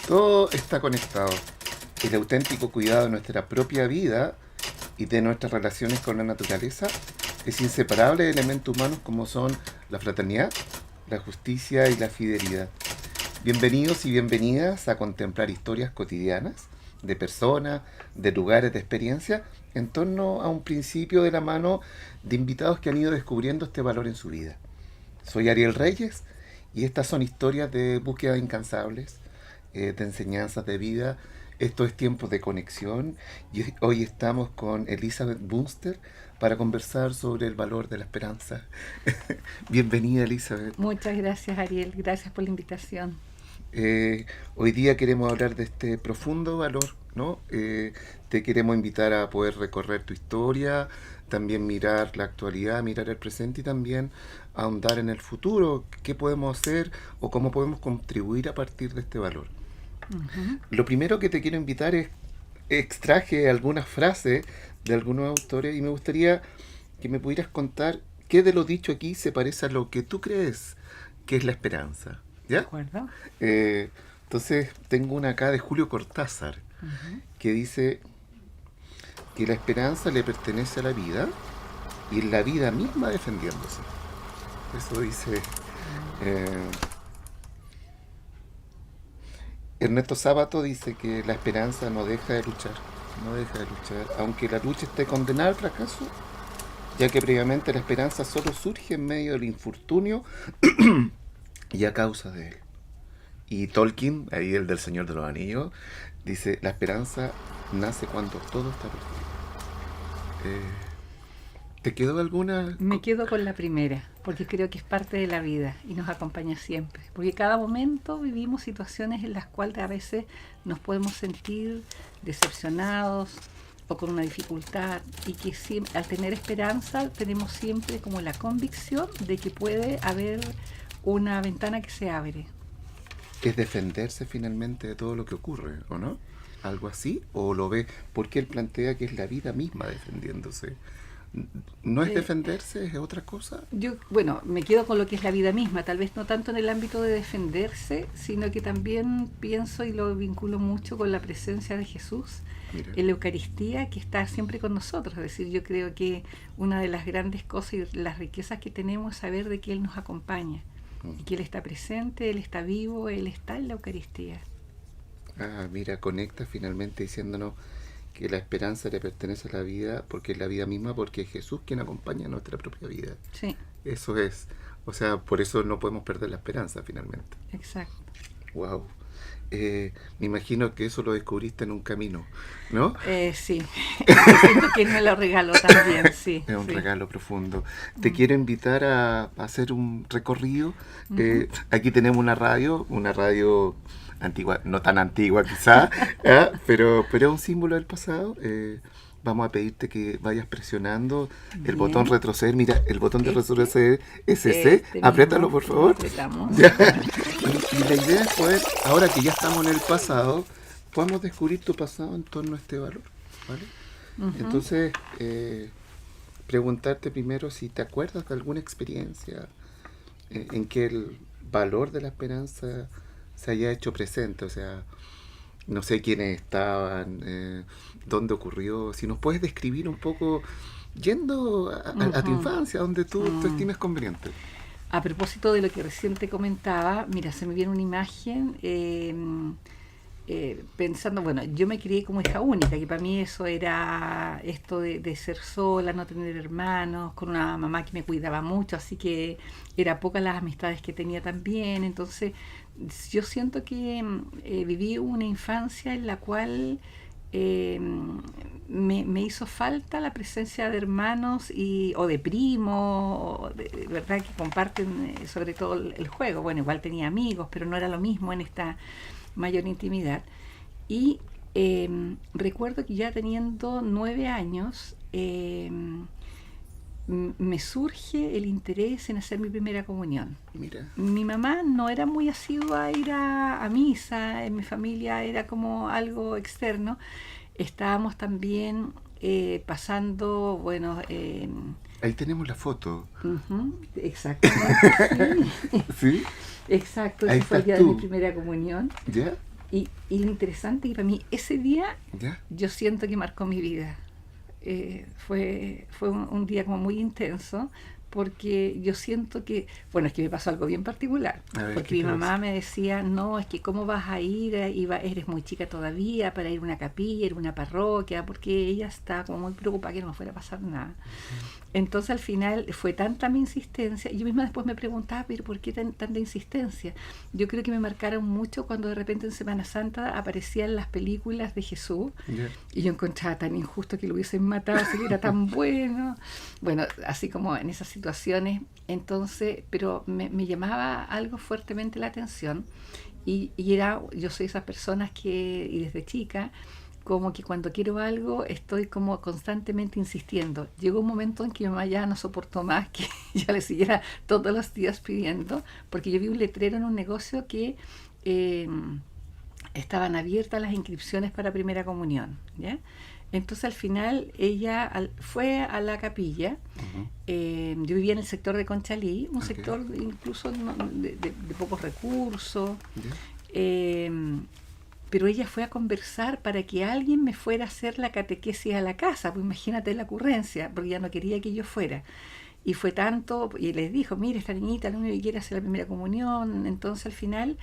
Todo está conectado. El auténtico cuidado de nuestra propia vida y de nuestras relaciones con la naturaleza es inseparable de elementos humanos como son la fraternidad, la justicia y la fidelidad. Bienvenidos y bienvenidas a contemplar historias cotidianas de personas, de lugares, de experiencias en torno a un principio de la mano de invitados que han ido descubriendo este valor en su vida. Soy Ariel Reyes y estas son historias de búsquedas incansables, de enseñanzas de vida. Esto es Tiempos de Conexión y hoy estamos con Elizabeth Bunster para conversar sobre el valor de la esperanza. Bienvenida, Elizabeth. Muchas gracias, Ariel. Gracias por la invitación. Hoy día queremos hablar de este profundo valor, ¿no? Te queremos invitar a poder recorrer tu historia, también mirar la actualidad, mirar el presente y también ahondar en el futuro, qué podemos hacer o cómo podemos contribuir a partir de este valor. Ujú. Lo primero que te quiero invitar es, extraje algunas frases de algunos autores y me gustaría que me pudieras contar qué de lo dicho aquí se parece a lo que tú crees que es la esperanza, ¿De ¿ya? acuerdo? Eh, entonces tengo una acá de Julio Cortázar Ujú. que dice que la esperanza le pertenece a la vida y es la vida misma defendiéndose. Eso dice eh, Ernesto Sábato, dice que la esperanza no deja de luchar, no deja de luchar, aunque la lucha esté condenada al fracaso, ya que previamente la esperanza solo surge en medio del infortunio y a causa de él. Y Tolkien, ahí el del Señor de los Anillos, dice, la esperanza nace cuando todo está perdido. ¿Te quedó alguna? Me quedo con la primera, porque creo que es parte de la vida y nos acompaña siempre. Porque cada momento vivimos situaciones en las cuales a veces nos podemos sentir decepcionados o con una dificultad y que al tener esperanza tenemos siempre como la convicción de que puede haber una ventana que se abre. Es defenderse finalmente de todo lo que ocurre, ¿o no? ¿Algo así? ¿O lo ve? Porque él plantea que es la vida misma defendiéndose. ¿No es Eh, defenderse? ¿Es otra cosa? bueno, me quedo con lo que es la vida misma, tal vez no tanto en el ámbito de defenderse, sino que también pienso y lo vinculo mucho con la presencia de Jesús Mira. en la Eucaristía, que está siempre con nosotros. Es decir, yo creo que una de las grandes cosas y las riquezas que tenemos es saber de que Él nos acompaña y que Él está presente, Él está vivo, Él está en la Eucaristía. Ah, mira, conecta finalmente diciéndonos que la esperanza le pertenece a la vida porque es la vida misma, porque es Jesús quien acompaña nuestra propia vida. Sí, Eso es. O sea, por eso no podemos perder la esperanza finalmente. exacto. Wow. Me imagino que eso lo descubriste en un camino, ¿no? Sí, yo siento que Él me lo regaló también, sí, Es un sí. regalo profundo. Te Mm. quiero invitar a hacer un recorrido. Ujú. Aquí tenemos una radio antigua, no tan antigua quizá, ¿ah? Pero es un símbolo del pasado. Vamos a pedirte que vayas presionando el botón Bien. retroceder. Mira, el botón de Este, retroceder es ese. este Apriétalo, mismo por lo favor. apretamos. Ya. Y la idea es poder, ahora que ya estamos en el pasado, podamos descubrir tu pasado en torno a este valor, ¿vale? Ujú. Entonces, preguntarte primero si te acuerdas de alguna experiencia en que el valor de la esperanza se haya hecho presente, o sea, no sé quiénes estaban, dónde ocurrió, si nos puedes describir un poco, yendo a tu Ujú. infancia, donde tú te Mm. estimes conveniente. A propósito de lo que recién te comentaba, mira, se me viene una imagen pensando, bueno, yo me crié como hija única, que para mí eso era esto de ser sola, no tener hermanos, con una mamá que me cuidaba mucho, así que era pocas las amistades que tenía también. Entonces, yo siento que viví una infancia en la cual eh, me hizo falta la presencia de hermanos o de primos, verdad que comparten sobre todo el juego. Bueno, igual tenía amigos, pero no era lo mismo en esta mayor intimidad. Y recuerdo que ya teniendo 9 años, me surge el interés en hacer mi primera comunión. Mira, Mi mamá no era muy asidua a ir a misa, en mi familia era como algo externo. Estábamos también pasando, bueno, ahí tenemos la foto, exactamente, sí, ¿sí? exacto, Ahí ese fue el estás día de mi tú, primera comunión. ¿ya? Y lo interesante es que para mí ese día ¿Ya? yo siento que marcó mi vida. Fue un día como muy intenso porque yo siento que, bueno, es que me pasó algo bien particular, A ver, porque ¿qué mi te mamá pasa? me decía, no, es que cómo vas a ir, eres muy chica todavía para ir a una capilla, ir a una parroquia, porque ella está como muy preocupada que no me fuera a pasar nada. Entonces al final fue tanta mi insistencia, y yo misma después me preguntaba, pero ¿por qué tanta insistencia? Yo creo que me marcaron mucho cuando de repente en Semana Santa aparecían las películas de Jesús, ¿Ya? y yo encontraba tan injusto que lo hubiesen matado, si era tan bueno. Bueno, así como en esas situaciones, entonces, pero me llamaba algo fuertemente la atención, yo soy esas personas que, y desde chica, como que cuando quiero algo estoy como constantemente insistiendo. Llegó un momento en que mi mamá ya no soportó más que yo le siguiera todos los días pidiendo, porque yo vi un letrero en un negocio que eh, estaban abiertas las inscripciones para primera comunión, ¿ya? Entonces al final fue a la capilla. Ujú. Yo vivía en el sector de Conchalí, un Ok. sector incluso de pocos recursos. ¿Ya? eh, pero ella fue a conversar para que alguien me fuera a hacer la catequesis a la casa, pues imagínate la ocurrencia, porque ella no quería que yo fuera. Y fue tanto, y les dijo, mire, esta niñita lo único que quiere hacer la primera comunión. Entonces al final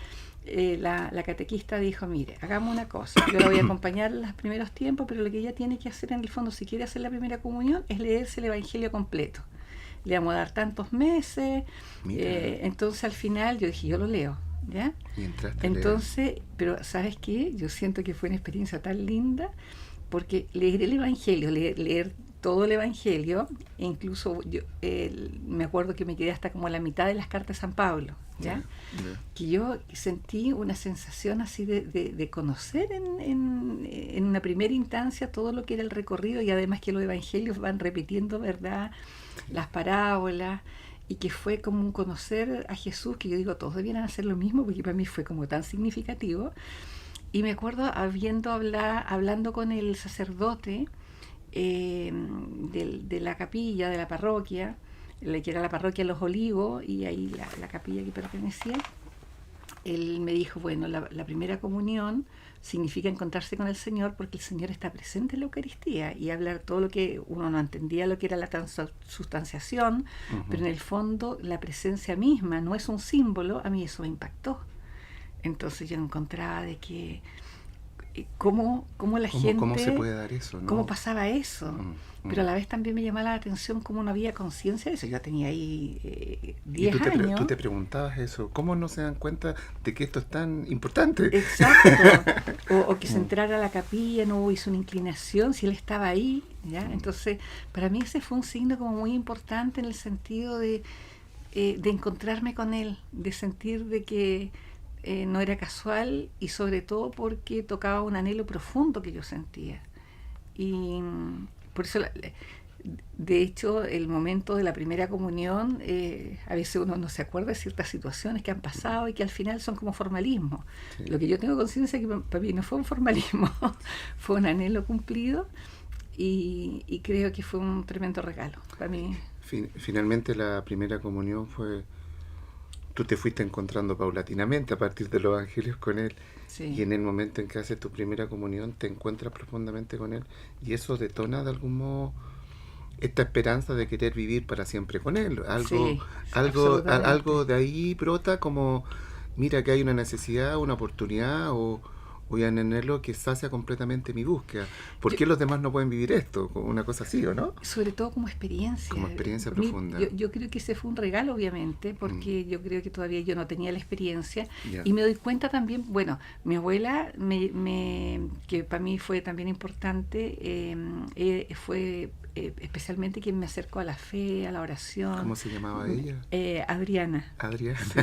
la catequista dijo, mire, hagamos una cosa, yo la voy a acompañar en los primeros tiempos, pero lo que ella tiene que hacer en el fondo, si quiere hacer la primera comunión, es leerse el Evangelio completo. Le vamos a dar tantos meses. Mira, Entonces al final yo dije, yo lo leo, ¿ya? y entraste a leer. Entonces, pero ¿sabes qué? Yo siento que fue una experiencia tan linda porque leer el Evangelio, leer todo el Evangelio, e incluso yo me acuerdo que me quedé hasta como la mitad de las cartas de San Pablo, ¿Ya? ¿ya? ¿Ya? Que yo sentí una sensación así de conocer en una primera instancia todo lo que era el recorrido, y además que los evangelios van repitiendo, ¿verdad?, las parábolas, y que fue como un conocer a Jesús, que yo digo, todos debieran hacer lo mismo, porque para mí fue como tan significativo. Y me acuerdo hablando con el sacerdote de la capilla, de la parroquia, que era la parroquia Los Olivos, y ahí la capilla que pertenecía. Él me dijo, bueno, la primera comunión significa encontrarse con el Señor porque el Señor está presente en la Eucaristía, y hablar todo lo que uno no entendía, lo que era la transustanciación, pero Ujú. en el fondo la presencia misma no es un símbolo. A mí eso me impactó. Entonces yo encontraba de que cómo la ¿Cómo se gente, puede dar eso, cómo no? pasaba eso, Mm, pero a mm. la vez también me llamaba la atención cómo no había conciencia de eso. Yo tenía ahí Y 10 tú años. te preguntabas eso, ¿cómo no se dan cuenta de que esto es tan importante? Exacto. O que se Mm, entrara a la capilla, no hizo una inclinación, si él estaba ahí, ¿ya? mm. Entonces, para mí ese fue un signo como muy importante en el sentido de encontrarme con él, de sentir de que no era casual, y sobre todo porque tocaba un anhelo profundo que yo sentía. Y por eso, de hecho, el momento de la primera comunión, a veces uno no se acuerda de ciertas situaciones que han pasado y que al final son como formalismo. Sí. Lo que yo tengo conciencia es que para mí no fue un formalismo, fue un anhelo cumplido, y creo que fue un tremendo regalo para mí. Finalmente la primera comunión fue, tú te fuiste encontrando paulatinamente a partir de los evangelios con él, y Sí, en el momento en que haces tu primera comunión te encuentras profundamente con él, y eso detona de algún modo esta esperanza de querer vivir para siempre con él. sí, absolutamente. Algo de ahí brota como, mira que hay una necesidad, una oportunidad, o voy a anhelarlo que sacia completamente mi búsqueda. ¿Por Yo, qué los demás no pueden vivir esto? Como una cosa así, ¿o no? sobre todo como experiencia. Como experiencia Por mí, yo, profunda. yo creo que ese fue un regalo, obviamente, Mm, porque yo creo que todavía yo no tenía la experiencia, ya. y me doy cuenta también, bueno, mi abuela, que para mí fue también importante, fue especialmente quien me acercó a la fe, a la oración, ¿Cómo se llamaba ella? Adriana. Adriana. Sí.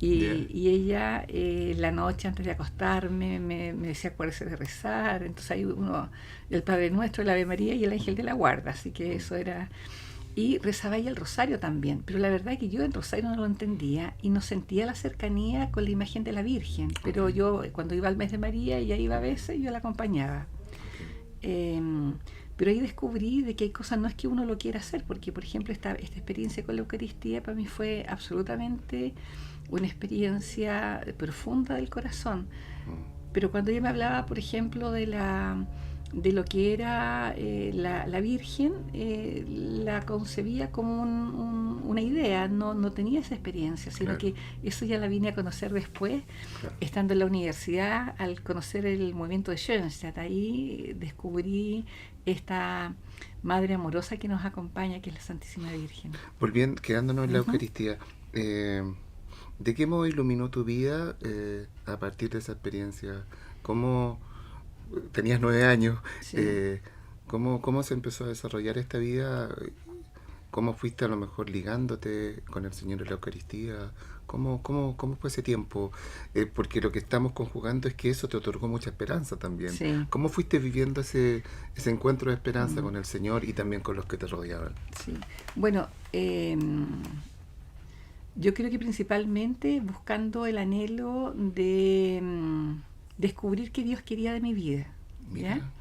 Ya. Y ella, la noche antes de acostarme, me decía acuérdese de rezar. Entonces hay el Padre Nuestro, el Ave María y el Ángel de la Guarda. Así que Mm, eso era. Y rezaba ella el rosario también. Pero la verdad es que yo el rosario no lo entendía y no sentía la cercanía con la imagen de la Virgen. ok, Pero yo, cuando iba al mes de María, ella iba a veces y yo la acompañaba. ok. Eh, Pero ahí descubrí de que hay cosas, no es que uno lo quiera hacer, porque por ejemplo esta experiencia con la Eucaristía para mí fue absolutamente una experiencia profunda del corazón. Pero cuando ella me hablaba, por ejemplo, de lo que era la Virgen, la concebía como una idea, no tenía esa experiencia, sino Claro, que eso ya la vine a conocer después, claro. estando en la universidad, al conocer el movimiento de Schoenstatt. Ahí descubrí esta madre amorosa que nos acompaña, que es la Santísima Virgen. Volviendo, quedándonos en la Ujú. Eucaristía, eh, ¿de qué modo iluminó tu vida a partir de esa experiencia? ¿Cómo tenías 9 años? Sí. eh, ¿Cómo se empezó a desarrollar esta vida? ¿Cómo fuiste a lo mejor ligándote con el Señor en la Eucaristía? ¿Cómo fue ese tiempo? Porque lo que estamos conjugando es que eso te otorgó mucha esperanza también. Sí. ¿Cómo fuiste viviendo ese encuentro de esperanza Mm, con el Señor y también con los que te rodeaban? sí. Bueno, yo creo que principalmente buscando el anhelo de descubrir qué Dios quería de mi vida, ¿ya? Mira,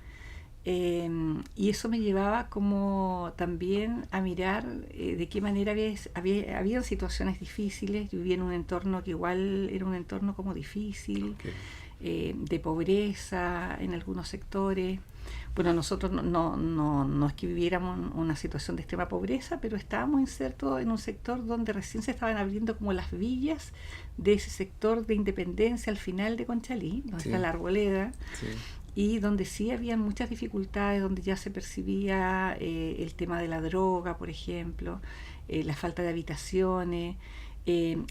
Y eso me llevaba como también a mirar de qué manera había situaciones difíciles. Yo vivía en un entorno que igual era un entorno como difícil, ok. de pobreza en algunos sectores. Bueno, nosotros no es que viviéramos una situación de extrema pobreza, pero estábamos insertos en un sector donde recién se estaban abriendo como las villas de ese sector de Independencia al final de Conchalí, donde está Sí, la Arboleda, sí. y donde sí habían muchas dificultades, donde ya se percibía el tema de la droga, por ejemplo, la falta de habitaciones.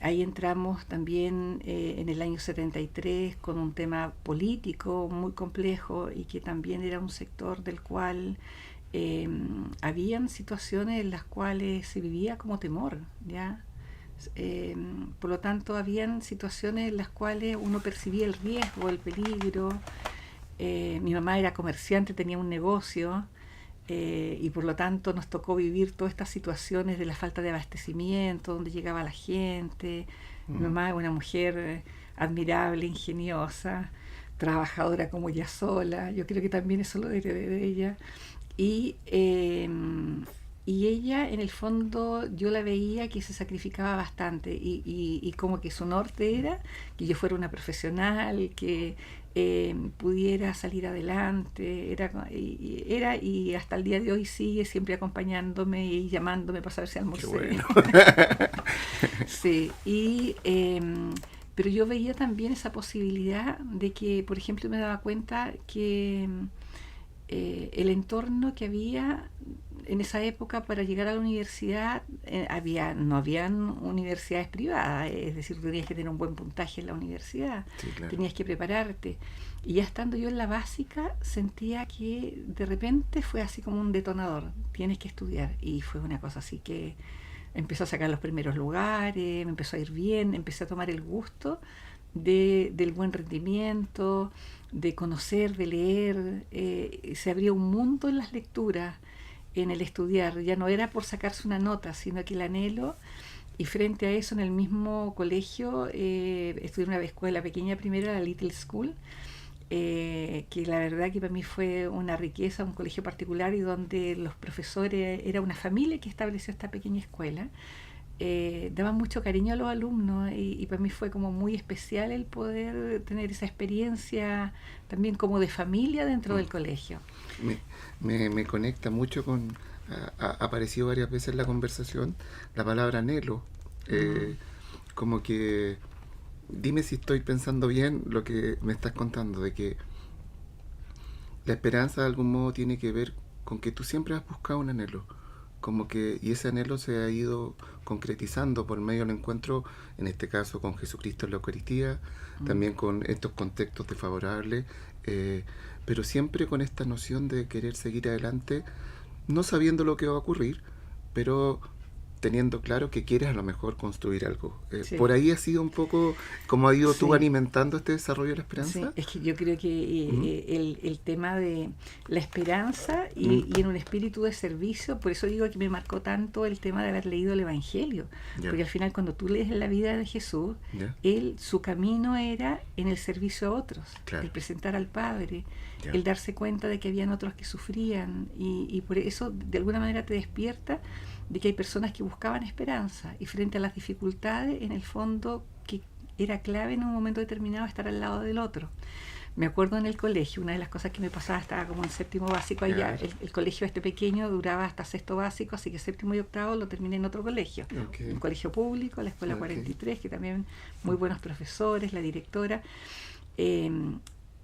Ahí entramos también en el año 73 con un tema político muy complejo y que también era un sector del cual eh, habían situaciones en las cuales se vivía como temor, ¿ya? Eh, por lo tanto, habían situaciones en las cuales uno percibía el riesgo, el peligro. Mi mamá era comerciante, tenía un negocio, y por lo tanto nos tocó vivir todas estas situaciones de la falta de abastecimiento, donde llegaba la gente. Mi Mm. mamá es una mujer admirable, ingeniosa, trabajadora como ella sola. Yo creo que también eso lo heredé de ella. Y, eh, y ella, en el fondo, yo la veía que se sacrificaba bastante y como que su norte era que yo fuera una profesional, que pudiera salir adelante. Y hasta el día de hoy sigue siempre acompañándome y llamándome para saber si Qué almorcé. bueno. Sí, pero yo veía también esa posibilidad de que, por ejemplo, me daba cuenta que el entorno que había en esa época para llegar a la universidad, no habían universidades privadas, es decir, tenías que tener un buen puntaje en la universidad, Sí, claro. tenías que prepararte. Y ya estando yo en la básica, sentía que de repente fue así como un detonador, tienes que estudiar. Y fue una cosa así que empezó a sacar los primeros lugares, me empezó a ir bien, empecé a tomar el gusto del buen rendimiento, de conocer, de leer. Se abrió un mundo en las lecturas, en el estudiar. Ya no era por sacarse una nota, sino que el anhelo. Y frente a eso, en el mismo colegio, estudié en una escuela pequeña primero, la Little School, que la verdad que para mí fue una riqueza, un colegio particular y donde los profesores, era una familia que estableció esta pequeña escuela. Daban mucho cariño a los alumnos y para mí fue como muy especial el poder tener esa experiencia también como de familia dentro Mm. del colegio. Me, me conecta mucho con... Ha aparecido varias veces en la conversación la palabra anhelo. Mm, eh, Como que... Dime si estoy pensando bien lo que me estás contando, de que la esperanza de algún modo tiene que ver con que tú siempre has buscado un anhelo, como que, y ese anhelo se ha ido concretizando por medio del encuentro, en este caso con Jesucristo en la Eucaristía, mm, también con estos contextos desfavorables, eh, pero siempre con esta noción de querer seguir adelante, no sabiendo lo que va a ocurrir, pero teniendo claro que quieres a lo mejor construir algo. Sí. Por ahí ha sido un poco como ha ido tú Sí. alimentando este desarrollo de la esperanza. Sí, es que yo creo que el tema de la esperanza Mm. y en un espíritu de servicio, por eso digo que me marcó tanto el tema de haber leído el Evangelio, Ya. porque al final cuando tú lees la vida de Jesús, Ya. su camino era en el servicio a otros, Claro. el presentar al Padre, Ya. el darse cuenta de que habían otros que sufrían y por eso de alguna manera te despierta de que hay personas que buscaban esperanza y frente a las dificultades, en el fondo, que era clave en un momento determinado estar al lado del otro. Me acuerdo en el colegio, una de las cosas que me pasaba, estaba como en séptimo básico allá, Ya. el colegio este pequeño duraba hasta sexto básico, así que séptimo y octavo lo terminé en otro colegio, Ok. un colegio público, la escuela Ok. 43, que también muy buenos profesores, la directora, eh,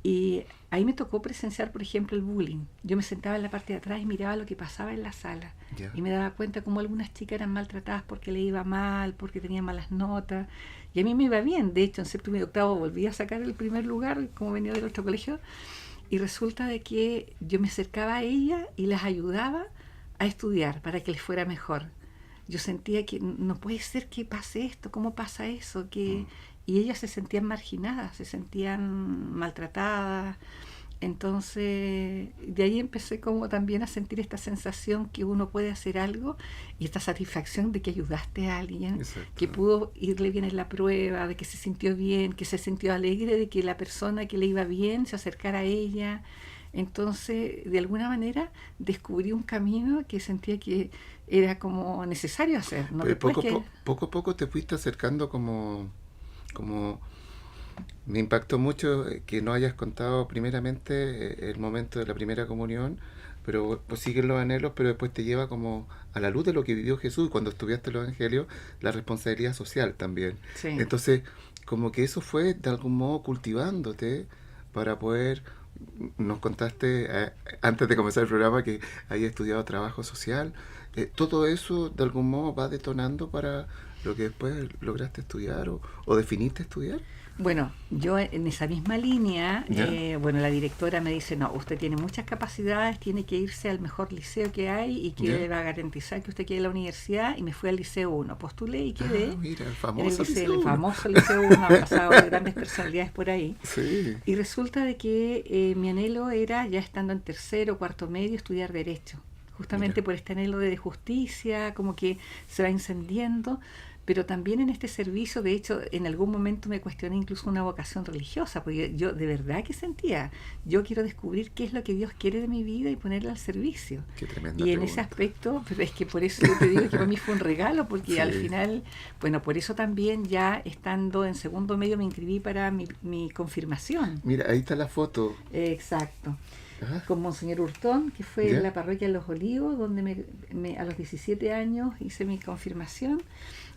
y ahí me tocó presenciar, por ejemplo, el bullying. Yo me sentaba en la parte de atrás y miraba lo que pasaba en la sala. Ya. Y me daba cuenta cómo algunas chicas eran maltratadas porque le iba mal, porque tenían malas notas. Y a mí me iba bien. De hecho, en séptimo y octavo volví a sacar el primer lugar, como venía del otro colegio. Y resulta de que yo me acercaba a ella y las ayudaba a estudiar para que les fuera mejor. Yo sentía que no puede ser que pase esto, ¿cómo pasa eso? Y ellas se sentían marginadas, se sentían maltratadas. Entonces, de ahí empecé como también a sentir esta sensación que uno puede hacer algo y esta satisfacción de que ayudaste a alguien, Exacto. que pudo irle bien en la prueba, de que se sintió bien, que se sintió alegre de que la persona que le iba bien se acercara a ella. Entonces, de alguna manera, descubrí un camino que sentía que era como necesario hacer. ¿No? Pero Después que... poco a poco te fuiste acercando como me impactó mucho que no hayas contado primeramente el momento de la primera comunión, pero pues siguen los anhelos, pero después te lleva como a la luz de lo que vivió Jesús cuando estudiaste los evangelios, la responsabilidad social también. Sí. Entonces, como que eso fue de algún modo cultivándote para poder, nos contaste antes de comenzar el programa que hayas estudiado trabajo social, todo eso de algún modo va detonando para lo que después lograste estudiar o definiste estudiar. Bueno, yo en esa misma línea, ¿Ya? bueno, la directora me dice, no, usted tiene muchas capacidades, tiene que irse al mejor liceo que hay y que ¿Ya? le va a garantizar que usted quede en la universidad, y me fui al Liceo 1, postulé y quedé Ah, mira, el en el famoso liceo, Liceo el 1. famoso Liceo 1, han pasado grandes personalidades por ahí. Sí. Y resulta de que mi anhelo era, ya estando en tercero, cuarto medio, estudiar Derecho. Justamente Mira. por este anhelo de justicia, como que se va encendiendo. Pero también en este servicio, de hecho, en algún momento me cuestioné incluso una vocación religiosa, porque yo de verdad que sentía, yo quiero descubrir qué es lo que Dios quiere de mi vida y ponerla al servicio. Qué tremenda Y en pregunta. ese aspecto, pero es que por eso yo te digo que para mí fue un regalo, porque Sí. al final, bueno, por eso también ya estando en segundo medio me inscribí para mi confirmación. Mira, ahí está la foto. Exacto. Ah, Con Monseñor Hurtón, que fue ¿ya? en la parroquia de Los Olivos, donde a los 17 años hice mi confirmación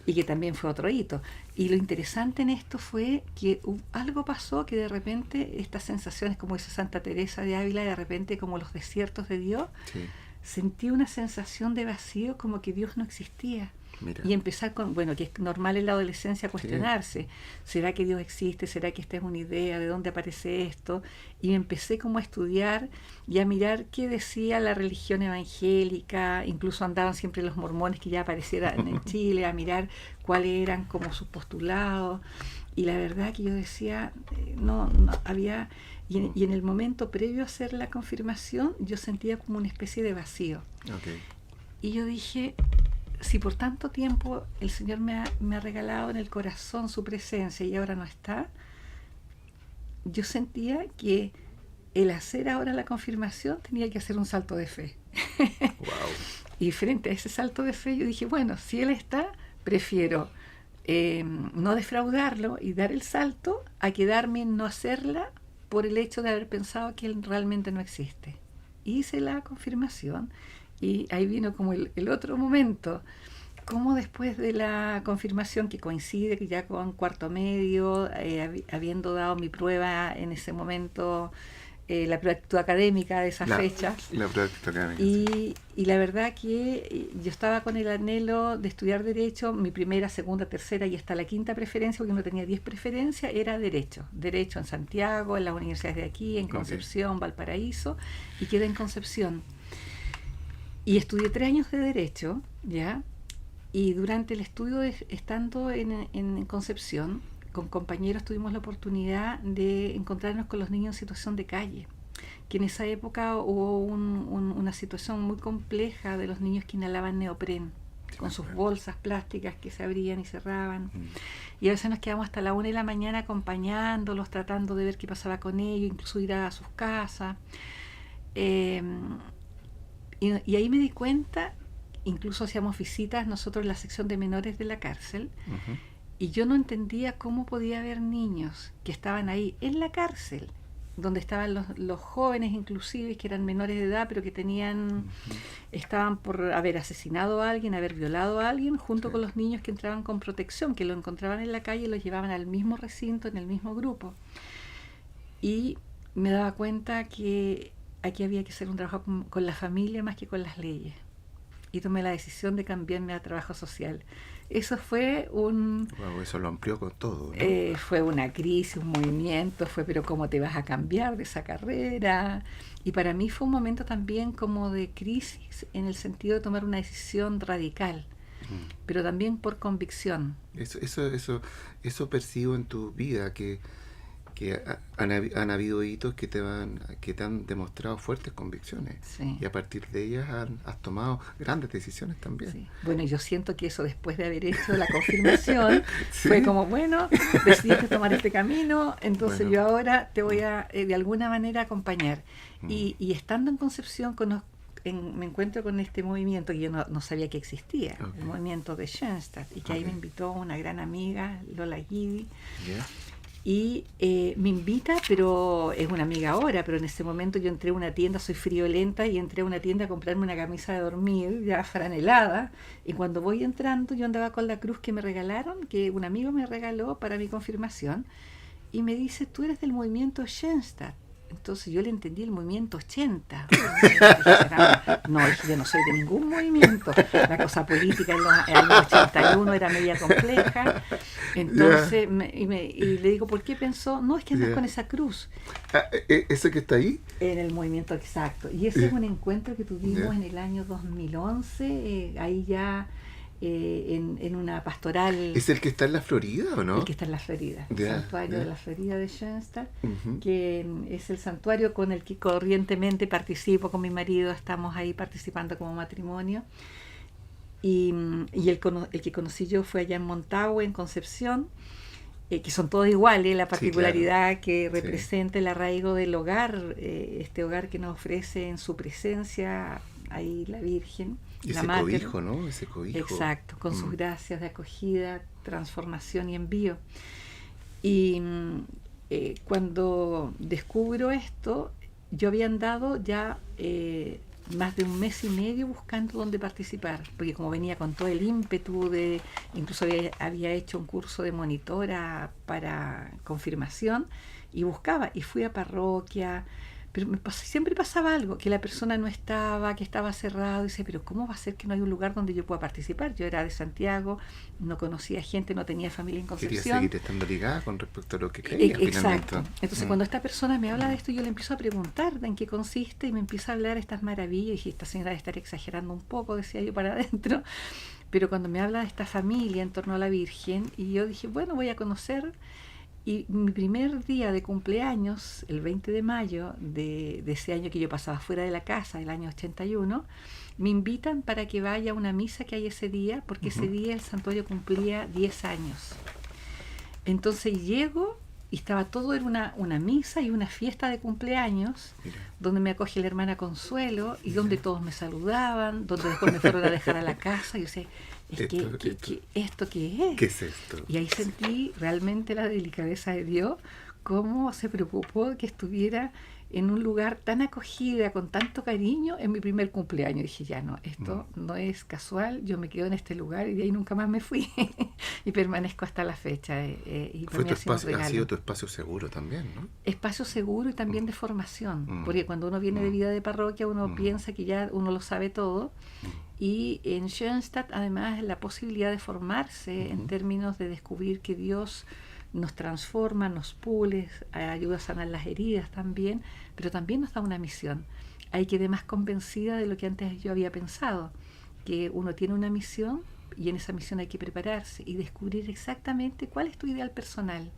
y que también fue otro hito. Y lo interesante en esto fue que algo pasó que de repente estas sensaciones, como dice Santa Teresa de Ávila, de repente como los desiertos de Dios, Sí, sentí una sensación de vacío, como que Dios no existía. mira. Y empezar con, bueno, que es normal en la adolescencia cuestionarse, ¿será que Dios existe? ¿Será que esta es una idea? ¿De dónde aparece esto? Y empecé como a estudiar y a mirar qué decía la religión evangélica, incluso andaban siempre los mormones que ya aparecieran en Chile, a mirar cuáles eran como sus postulados. Y la verdad que yo decía, no había... Y en el momento previo a hacer la confirmación, yo sentía como una especie de vacío. Okay. Y yo dije, si por tanto tiempo el Señor me ha regalado en el corazón su presencia y ahora no está, yo sentía que el hacer ahora la confirmación tenía que hacer un salto de fe. Wow. Y frente a ese salto de fe yo dije, bueno, si Él está, prefiero no defraudarlo y dar el salto a quedarme en no hacerla por el hecho de haber pensado que Él realmente no existe. Hice la confirmación y ahí vino como el otro momento, como después de la confirmación, que coincide ya con cuarto medio, habiendo dado mi prueba en ese momento, la prueba de actitud académica de esa fecha. La prueba académica. Y la verdad que yo estaba con el anhelo de estudiar Derecho, mi primera, segunda, tercera y hasta la quinta preferencia, porque no tenía 10 preferencias, era Derecho. Derecho en Santiago, en las universidades de aquí, en Concepción, Valparaíso, y quedé en Concepción. Y estudié 3 años de Derecho, ¿ya? Y durante el estudio, estando en Concepción, con compañeros tuvimos la oportunidad de encontrarnos con los niños en situación de calle, que en esa época hubo una situación muy compleja de los niños que inhalaban neopren con sus bolsas plásticas que se abrían y cerraban. Y a veces nos quedamos hasta la 1 de la mañana acompañándolos, tratando de ver qué pasaba con ellos, incluso ir a sus casas. Eh, y ahí me di cuenta, incluso hacíamos visitas nosotros en la sección de menores de la cárcel, Ujú. y yo no entendía cómo podía haber niños que estaban ahí en la cárcel, donde estaban los jóvenes inclusive, que eran menores de edad, pero que estaban por haber asesinado a alguien, haber violado a alguien, junto Sí. con los niños que entraban con protección, que lo encontraban en la calle y los llevaban al mismo recinto, en el mismo grupo. Y me daba cuenta que aquí había que hacer un trabajo con la familia más que con las leyes. Y tomé la decisión de cambiarme a trabajo social. Eso fue Wow, eso lo amplió con todo, ¿no? fue una crisis, un movimiento, fue pero ¿cómo te vas a cambiar de esa carrera? Y para mí fue un momento también como de crisis en el sentido de tomar una decisión radical, Mm. pero también por convicción. Eso percibo en tu vida, que han habido hitos que te han demostrado fuertes convicciones. Sí. Y a partir de ellas has tomado grandes decisiones también. Sí. Bueno, yo siento que eso, después de haber hecho la confirmación, ¿Sí? fue como, bueno, decidiste tomar este camino, entonces Bueno. yo ahora te voy a, de alguna manera, acompañar. Mm. Y estando en Concepción, me encuentro con este movimiento que yo no sabía que existía, Okay. el movimiento de Schoenstatt, y que ahí Okay. me invitó una gran amiga, Lola Guidi, ¿Ya? y me invita, pero es una amiga ahora, pero en ese momento yo entré a una tienda, soy friolenta, y entré a una tienda a comprarme una camisa de dormir, ya franelada, y cuando voy entrando yo andaba con la cruz que me regalaron, que un amigo me regaló para mi confirmación, y me dice, tú eres del movimiento Schoenstatt. Entonces yo le entendí el movimiento 80. No, yo no soy de ningún movimiento. La cosa política en los años 81 era media compleja. Entonces, y le digo, ¿por qué pensó? No, es que andas Ya. con esa cruz. ¿Ese que está ahí? En el movimiento exacto. Y ese es un encuentro que tuvimos Ya. en el año 2011, ahí ya en una pastoral. ¿Es el que está en la Florida o no? El que está en la Florida, el Ya, santuario ya. de la Florida de Schoenstatt, Ujú. que es el santuario con el que corrientemente participo con mi marido, estamos ahí participando como matrimonio. Y el que conocí yo fue allá en Montagüe, en Concepción, que son todos iguales, la particularidad claro. que Sí. representa el arraigo del hogar, este hogar que nos ofrece en su presencia ahí la Virgen, Y la ese Madre. cobijo, ¿no? Ese cobijo. Exacto, con sus Mm. gracias de acogida, transformación y envío. Y cuando descubro esto, yo había andado ya más de 1 mes y medio buscando dónde participar, porque como venía con todo el ímpetu incluso había hecho un curso de monitora para confirmación, y buscaba, y fui a parroquia, pero siempre pasaba algo, que la persona no estaba, que estaba cerrado, y dice, pero ¿cómo va a ser que no hay un lugar donde yo pueda participar? Yo era de Santiago, no conocía gente, no tenía familia en Quería Concepción. seguir estando ligada con respecto a lo que creía Exacto. finalmente. Entonces cuando esta persona me habla de esto, yo le empiezo a preguntar en qué consiste, y me empieza a hablar estas maravillas, y dije, esta señora debe estar exagerando un poco, decía yo para adentro, pero cuando me habla de esta familia en torno a la Virgen, y yo dije, bueno, voy a conocer. Y mi primer día de cumpleaños, el 20 de mayo de ese año que yo pasaba fuera de la casa, el año 81, me invitan para que vaya a una misa que hay ese día, porque ese día el santuario cumplía 10 años. Entonces llego y estaba todo, era una misa y una fiesta de cumpleaños, Mira. donde me acoge la hermana Consuelo, y donde todos me saludaban, donde después me fueron a dejar a la casa, y yo sé, ¿esto qué es? ¿Qué es esto? Y ahí sentí realmente la delicadeza de Dios, cómo se preocupó que estuviera en un lugar tan acogida, con tanto cariño, en mi primer cumpleaños. Dije, ya no, esto no es casual, yo me quedo en este lugar, y de ahí nunca más me fui. Y permanezco hasta la fecha. Y Fue tu espacio, ha regalo. sido tu espacio seguro también, ¿no? Espacio seguro y también de formación, porque cuando uno viene de Mm. vida de parroquia, uno piensa que ya uno lo sabe todo. Y en Schoenstatt, además, la posibilidad de formarse en términos de descubrir que Dios nos transforma, nos pule, ayuda a sanar las heridas también, pero también nos da una misión. Ahí quedé más convencida de lo que antes yo había pensado, que uno tiene una misión, y en esa misión hay que prepararse y descubrir exactamente cuál es tu ideal personal.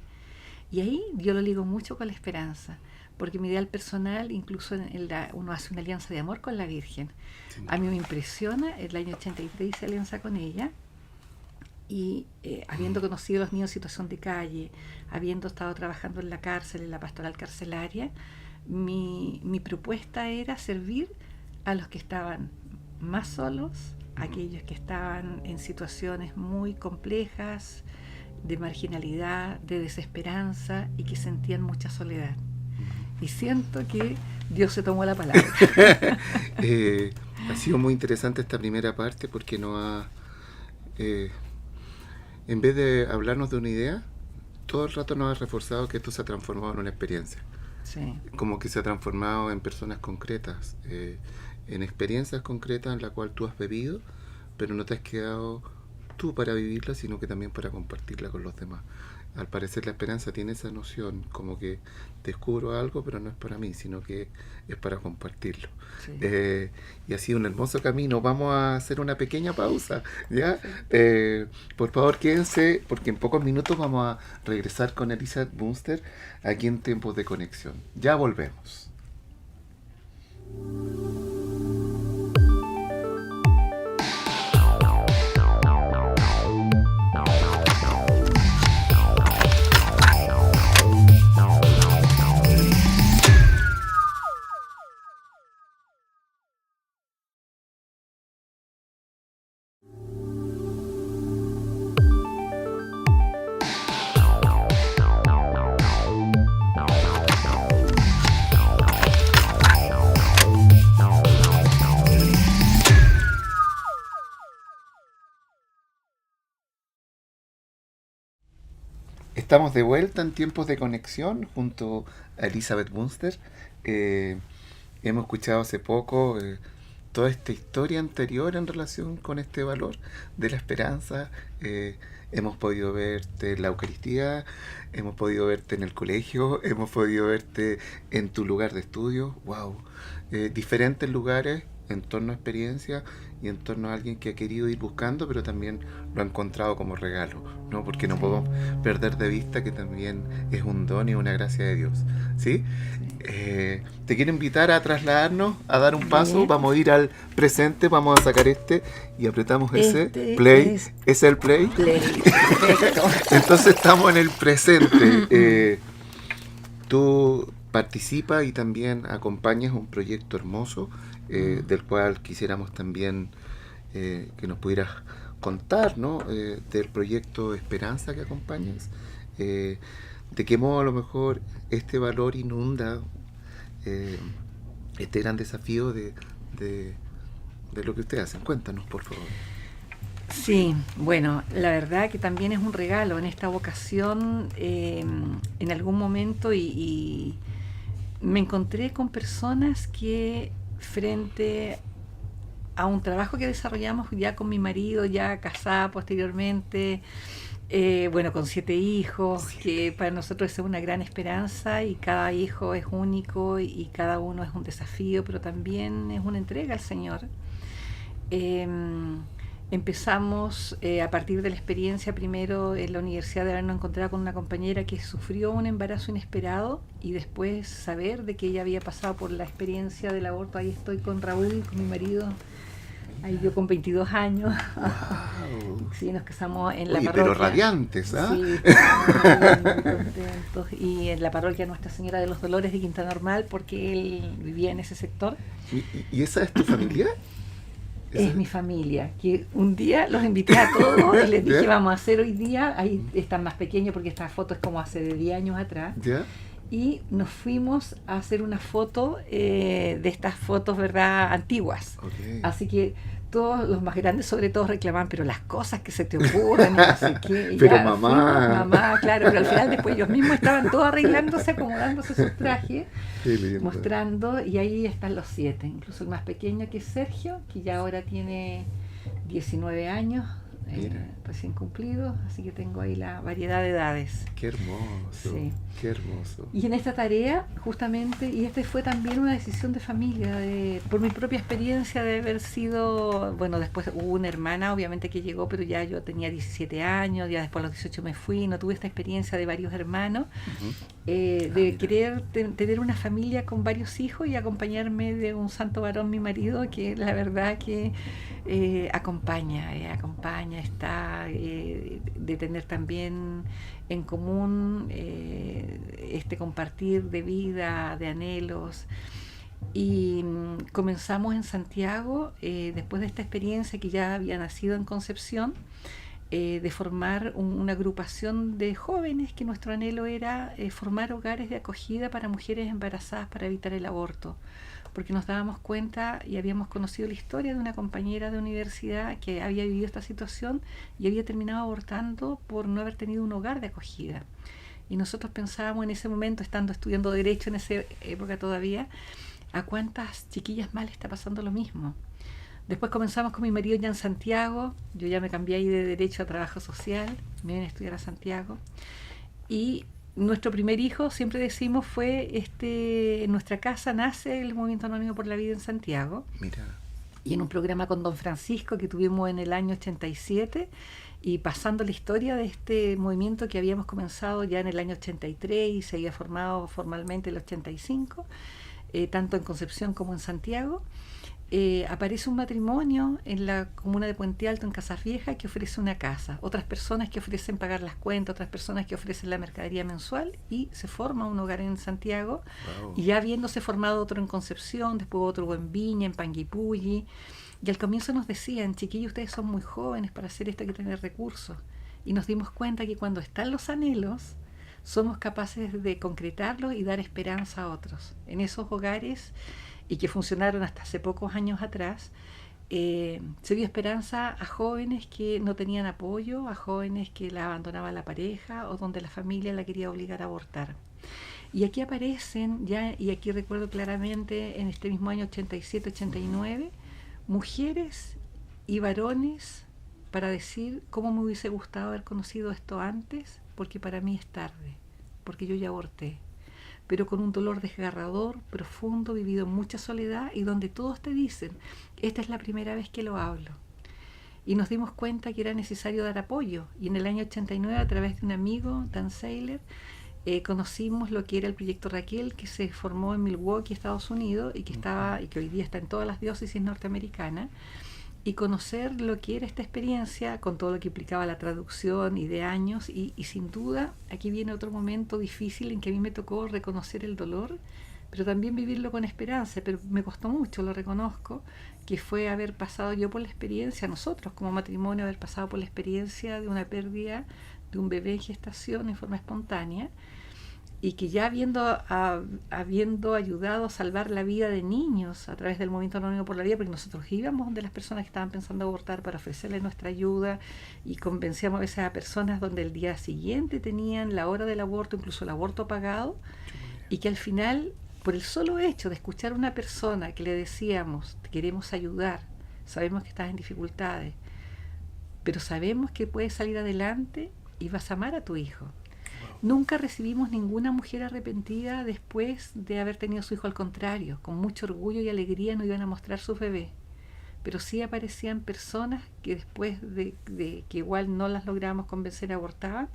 Y ahí yo lo ligo mucho con la esperanza, porque mi ideal personal, incluso uno hace una alianza de amor con la Virgen. Sí. A mí me impresiona, el año 83 hice alianza con ella, y habiendo conocido a los niños en situación de calle, habiendo estado trabajando en la cárcel, en la pastoral carcelaria, mi propuesta era servir a los que estaban más solos, aquellos que estaban en situaciones muy complejas, de marginalidad, de desesperanza y que sentían mucha soledad. Y siento que Dios se tomó la palabra. Ha sido muy interesante esta primera parte porque nos ha... en vez de hablarnos de una idea, todo el rato nos ha reforzado que esto se ha transformado en una experiencia. Sí. Como que se ha transformado en personas concretas, en experiencias concretas en las cuales tú has bebido, pero no te has quedado tú para vivirla, sino que también para compartirla con los demás. Al parecer la esperanza tiene esa noción, como que descubro algo, pero no es para mí, sino que es para compartirlo. Sí. Y ha sido un hermoso camino. Vamos a hacer una pequeña pausa, ¿ya? Por favor, quédense, porque en pocos minutos vamos a regresar con Elizabeth Bunster aquí en Tiempos de Conexión. Ya volvemos. Estamos de vuelta en Tiempos de Conexión junto a Elizabeth Bunster. Hemos escuchado hace poco toda esta historia anterior en relación con este valor de la esperanza. Hemos podido verte en la Eucaristía, hemos podido verte en el colegio, hemos podido verte en tu lugar de estudio. ¡Wow! Diferentes lugares en torno a experiencias y en torno a alguien que ha querido ir buscando, pero también lo ha encontrado como regalo, ¿no? Porque no podemos perder de vista que también es un don y una gracia de Dios, ¿sí? Te quiero invitar a trasladarnos, a dar un paso. Bien. Vamos a ir al presente, vamos a sacar y apretamos ese, play, ese es el play. Perfecto. Entonces estamos en el presente. Tú participas y también acompañas un proyecto hermoso del cual quisiéramos también que nos pudieras contar, ¿no? Del proyecto Esperanza que acompañas. De qué modo a lo mejor este valor inunda este gran desafío de lo que ustedes hacen. Cuéntanos, por favor. Sí, bueno, la verdad que también es un regalo en esta vocación. En algún momento y me encontré con personas que frente a un trabajo que desarrollamos ya con mi marido, ya casada posteriormente, bueno, con 7 hijos, que para nosotros es una gran esperanza y cada hijo es único y cada uno es un desafío, pero también es una entrega al Señor. Empezamos a partir de la experiencia primero en la universidad de habernos encontrado con una compañera que sufrió un embarazo inesperado y después saber de que ella había pasado por la experiencia del aborto. Ahí estoy con Raúl, con mi marido, ahí yo con 22 años. Wow. Sí, nos casamos en la parroquia. Pero radiantes, ¿ah? Sí, muy contentos. Y en la parroquia Nuestra Señora de los Dolores de Quinta Normal, porque él vivía en ese sector. ¿Y esa es tu familia? Es mi familia, que un día los invité a todos y les dije, vamos a hacer hoy día, ahí están más pequeños porque esta foto es como hace de 10 años atrás, y nos fuimos a hacer una foto de estas fotos, ¿verdad?, antiguas. Okay. Así que todos los más grandes sobre todo reclamaban, pero las cosas que se te ocurren, no sé qué. Pero ya, mamá, claro, pero al final después ellos mismos estaban todos arreglándose, acomodándose sus trajes, mostrando, y ahí están los 7, incluso el más pequeño que es Sergio, que ya ahora tiene 19 años, Mira. recién cumplidos, así que tengo ahí la variedad de edades. Qué hermoso, Sí. qué hermoso. Y en esta tarea, justamente, y este fue también una decisión de familia, por mi propia experiencia de haber sido, bueno, después hubo una hermana, obviamente, que llegó, pero ya yo tenía 17 años, ya después a los 18 me fui, no tuve esta experiencia de varios hermanos, Ujú. de Mira. querer tener una familia con varios hijos y acompañarme de un santo varón, mi marido, que la verdad que acompaña, está, de tener también en común este compartir de vida, de anhelos. Y comenzamos en Santiago, después de esta experiencia que ya había nacido en Concepción, de formar una agrupación de jóvenes que nuestro anhelo era formar hogares de acogida para mujeres embarazadas para evitar el aborto, porque nos dábamos cuenta y habíamos conocido la historia de una compañera de universidad que había vivido esta situación y había terminado abortando por no haber tenido un hogar de acogida. Y nosotros pensábamos en ese momento, estando estudiando Derecho en esa época todavía, a cuántas chiquillas más le está pasando lo mismo. Después comenzamos con mi marido ya en Santiago, yo ya me cambié ahí de Derecho a Trabajo Social, me vine a estudiar a Santiago, y nuestro primer hijo, siempre decimos, fue en nuestra casa nace el Movimiento Anónimo por la Vida en Santiago, Mira. y en un programa con don Francisco que tuvimos en el año 87, y pasando la historia de este movimiento que habíamos comenzado ya en el año 83 y se había formado formalmente el 85, tanto en Concepción como en Santiago. Aparece un matrimonio en la comuna de Puente Alto, en Casas Viejas, que ofrece una casa, otras personas que ofrecen pagar las cuentas, otras personas que ofrecen la mercadería mensual, y se forma un hogar en Santiago. Wow. Y ya habiéndose formado otro en Concepción, después otro en Viña, en Panguipulli, y al comienzo nos decían: chiquillos, ustedes son muy jóvenes para hacer esto, hay que tener recursos. Y nos dimos cuenta que cuando están los anhelos, somos capaces de concretarlos y dar esperanza a otros. En esos hogares, y que funcionaron hasta hace pocos años atrás, se dio esperanza a jóvenes que no tenían apoyo, a jóvenes que la abandonaba la pareja o donde la familia la quería obligar a abortar. Y aquí aparecen ya, y aquí recuerdo claramente en este mismo año 87-89, mujeres y varones para decir cómo me hubiese gustado haber conocido esto antes, porque para mí es tarde, porque yo ya aborté, pero con un dolor desgarrador, profundo, vivido en mucha soledad, y donde todos te dicen: esta es la primera vez que lo hablo. Y nos dimos cuenta que era necesario dar apoyo, y en el año 89, a través de un amigo, Dan Saylor, conocimos lo que era el proyecto Raquel, que se formó en Milwaukee, Estados Unidos, y que hoy día está en todas las diócesis norteamericanas, y conocer lo que era esta experiencia con todo lo que implicaba la traducción y de años, y sin duda aquí viene otro momento difícil en que a mí me tocó reconocer el dolor, pero también vivirlo con esperanza, pero me costó mucho, lo reconozco, que fue haber pasado yo por la experiencia, nosotros como matrimonio, haber pasado por la experiencia de una pérdida de un bebé en gestación en forma espontánea, y que ya habiendo ayudado a salvar la vida de niños a través del Movimiento Anónimo por la Vida, porque nosotros íbamos de las personas que estaban pensando abortar para ofrecerles nuestra ayuda, y convencíamos a veces a personas donde el día siguiente tenían la hora del aborto, incluso el aborto pagado, y que al final, por el solo hecho de escuchar a una persona que le decíamos: te queremos ayudar, sabemos que estás en dificultades, pero sabemos que puedes salir adelante y vas a amar a tu hijo. Nunca recibimos ninguna mujer arrepentida después de haber tenido su hijo, al contrario, con mucho orgullo y alegría nos iban a mostrar sus bebés. Pero sí aparecían personas que después de que igual no las logramos convencer, abortaban,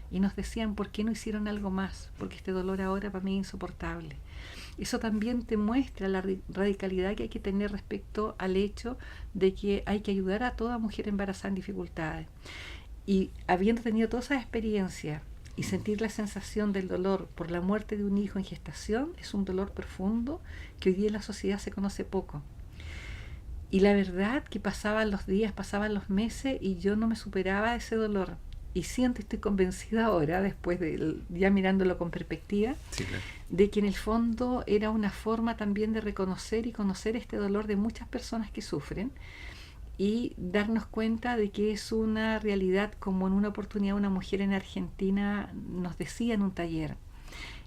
y nos decían: ¿por qué no hicieron algo más? Porque este dolor ahora para mí es insoportable. Eso también te muestra la radicalidad que hay que tener respecto al hecho de que hay que ayudar a toda mujer embarazada en dificultades. Y habiendo tenido toda esa experiencia y sentir la sensación del dolor por la muerte de un hijo en gestación, es un dolor profundo que hoy día en la sociedad se conoce poco. Y la verdad que pasaban los días, pasaban los meses, y yo no me superaba ese dolor. Y siento, estoy convencida ahora, después de ya mirándolo con perspectiva, Sí, claro. de que en el fondo era una forma también de reconocer y conocer este dolor de muchas personas que sufren, y darnos cuenta de que es una realidad, como en una oportunidad una mujer en Argentina nos decía en un taller: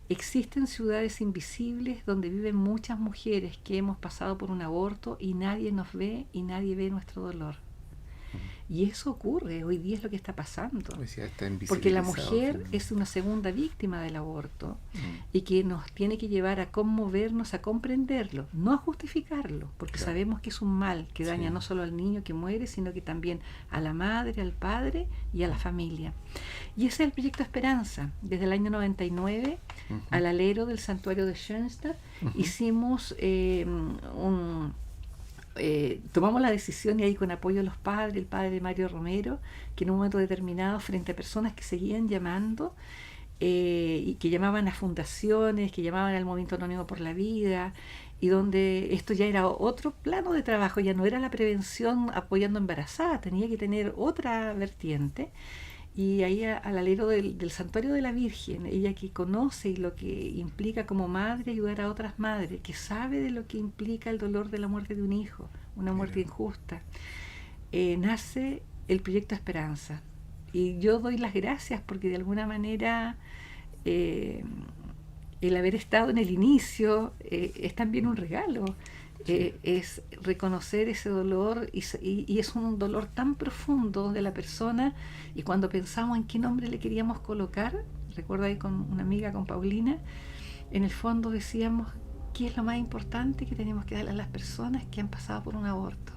existen ciudades invisibles donde viven muchas mujeres que hemos pasado por un aborto y nadie nos ve y nadie ve nuestro dolor. Y eso ocurre, hoy día es lo que está pasando. Pues ya está Porque la invisibilizado, mujer finalmente. es una segunda víctima del aborto Mm, y que nos tiene que llevar a conmovernos, a comprenderlo, no a justificarlo, porque claro. sabemos que es un mal que daña Sí. no solo al niño que muere, sino que también a la madre, al padre y a la familia. Y ese es el proyecto Esperanza. Desde el año 99, Ujú, al alero del santuario de Schoenstatt, ujú. hicimos tomamos la decisión, y ahí con apoyo de los padres, el padre Mario Romero, que en un momento determinado, frente a personas que seguían llamando, y que llamaban a fundaciones, que llamaban al Movimiento Anónimo por la Vida, y donde esto ya era otro plano de trabajo, ya no era la prevención apoyando embarazadas, tenía que tener otra vertiente. Y ahí al alero del santuario de la Virgen, ella que conoce y lo que implica como madre ayudar a otras madres, que sabe de lo que implica el dolor de la muerte de un hijo, una Mira. muerte injusta, nace el proyecto Esperanza. Y yo doy las gracias porque de alguna manera eh, el haber estado en el inicio es también un regalo. Sí. Es reconocer ese dolor y es un dolor tan profundo de la persona, y cuando pensamos en qué nombre le queríamos colocar, recuerdo ahí con una amiga, con Paulina, en el fondo decíamos, ¿qué es lo más importante que tenemos que darle a las personas que han pasado por un aborto?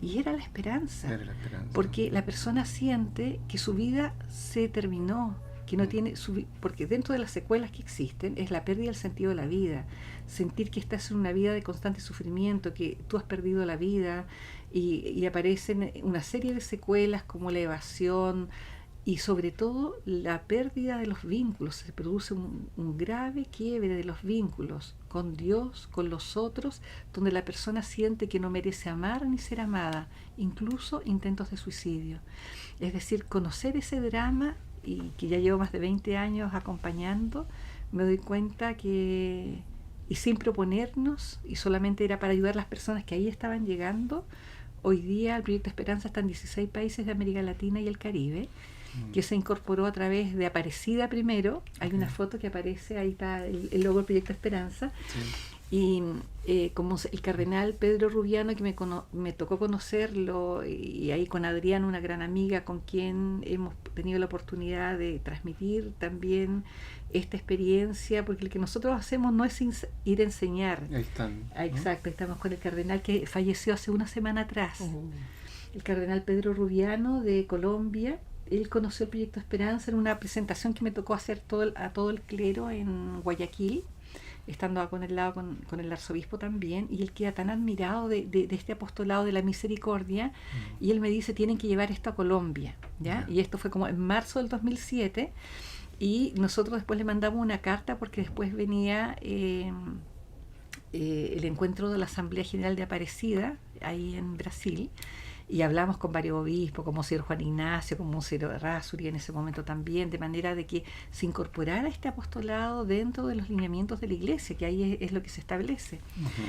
Y era la esperanza, Era la esperanza. porque la persona siente que su vida se terminó, que no tiene porque dentro de las secuelas que existen es la pérdida del sentido de la vida, sentir que estás en una vida de constante sufrimiento, que tú has perdido la vida, y aparecen una serie de secuelas como la evasión, y sobre todo la pérdida de los vínculos. Se produce un grave quiebre de los vínculos con Dios, con los otros, donde la persona siente que no merece amar ni ser amada, incluso intentos de suicidio. Es decir, conocer ese drama, y que ya llevo más de 20 años acompañando, me doy cuenta que, y sin proponernos, y solamente era para ayudar a las personas que ahí estaban llegando, hoy día el Proyecto Esperanza está en 16 países de América Latina y el Caribe, Mm, que se incorporó a través de Aparecida primero. Hay ok. una foto que aparece, ahí está el logo del Proyecto Esperanza, Sí. y como el cardenal Pedro Rubiano, que me tocó conocerlo, y ahí con Adriana, una gran amiga con quien hemos tenido la oportunidad de transmitir también esta experiencia, porque lo que nosotros hacemos no es ir a enseñar. Ahí están, ¿no? Exacto, estamos con el cardenal que falleció hace una semana atrás, Oh, el cardenal Pedro Rubiano de Colombia. Él conoció el Proyecto Esperanza en una presentación que me tocó hacer a todo el clero en Guayaquil, estando con el lado con el arzobispo también, y él queda tan admirado de este apostolado de la misericordia, mm, y él me dice, tienen que llevar esto a Colombia, ¿ya? ya. Y esto fue como en marzo del 2007, y nosotros después le mandamos una carta, porque después venía el encuentro de la Asamblea General de Aparecida, ahí en Brasil, y hablamos con varios obispos, como Sir Juan Ignacio, como Sir Errázuriz en ese momento también, de manera de que se incorporara este apostolado dentro de los lineamientos de la Iglesia, que ahí es lo que se establece. Ujú,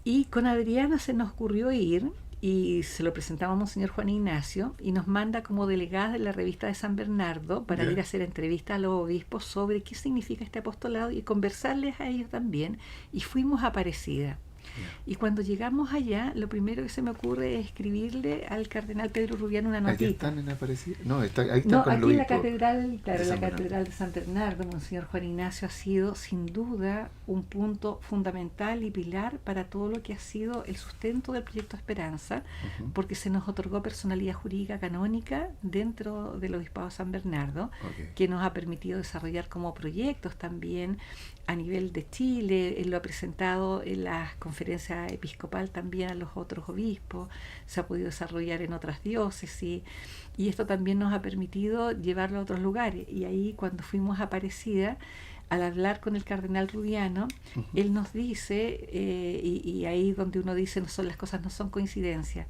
Y con Adriana se nos ocurrió ir, y se lo presentamos a Monseñor Juan Ignacio, y nos manda como delegadas de la revista de San Bernardo para ya. ir a hacer entrevistas a los obispos sobre qué significa este apostolado y conversarles a ellos también, y fuimos a Aparecida. Ya. Y cuando llegamos allá, lo primero que se me ocurre es escribirle al cardenal Pedro Rubiano una Allá notita. están en Aparecida. No, ahí están No, con el aquí en la obispo catedral, claro, de la San Bernardo. catedral de San Bernardo, Monseñor Juan Ignacio ha sido sin duda un punto fundamental y pilar para todo lo que ha sido el sustento del Proyecto Esperanza, Ujú, porque se nos otorgó personalidad jurídica canónica dentro del Obispado de San Bernardo, ok. que nos ha permitido desarrollar como proyectos también a nivel de Chile. Él lo ha presentado en la conferencia episcopal también a los otros obispos, se ha podido desarrollar en otras diócesis, y esto también nos ha permitido llevarlo a otros lugares. Y ahí, cuando fuimos a Aparecida, al hablar con el cardenal Rubiano, Ujú, él nos dice, y ahí donde uno dice, no son, las cosas no son coincidencias,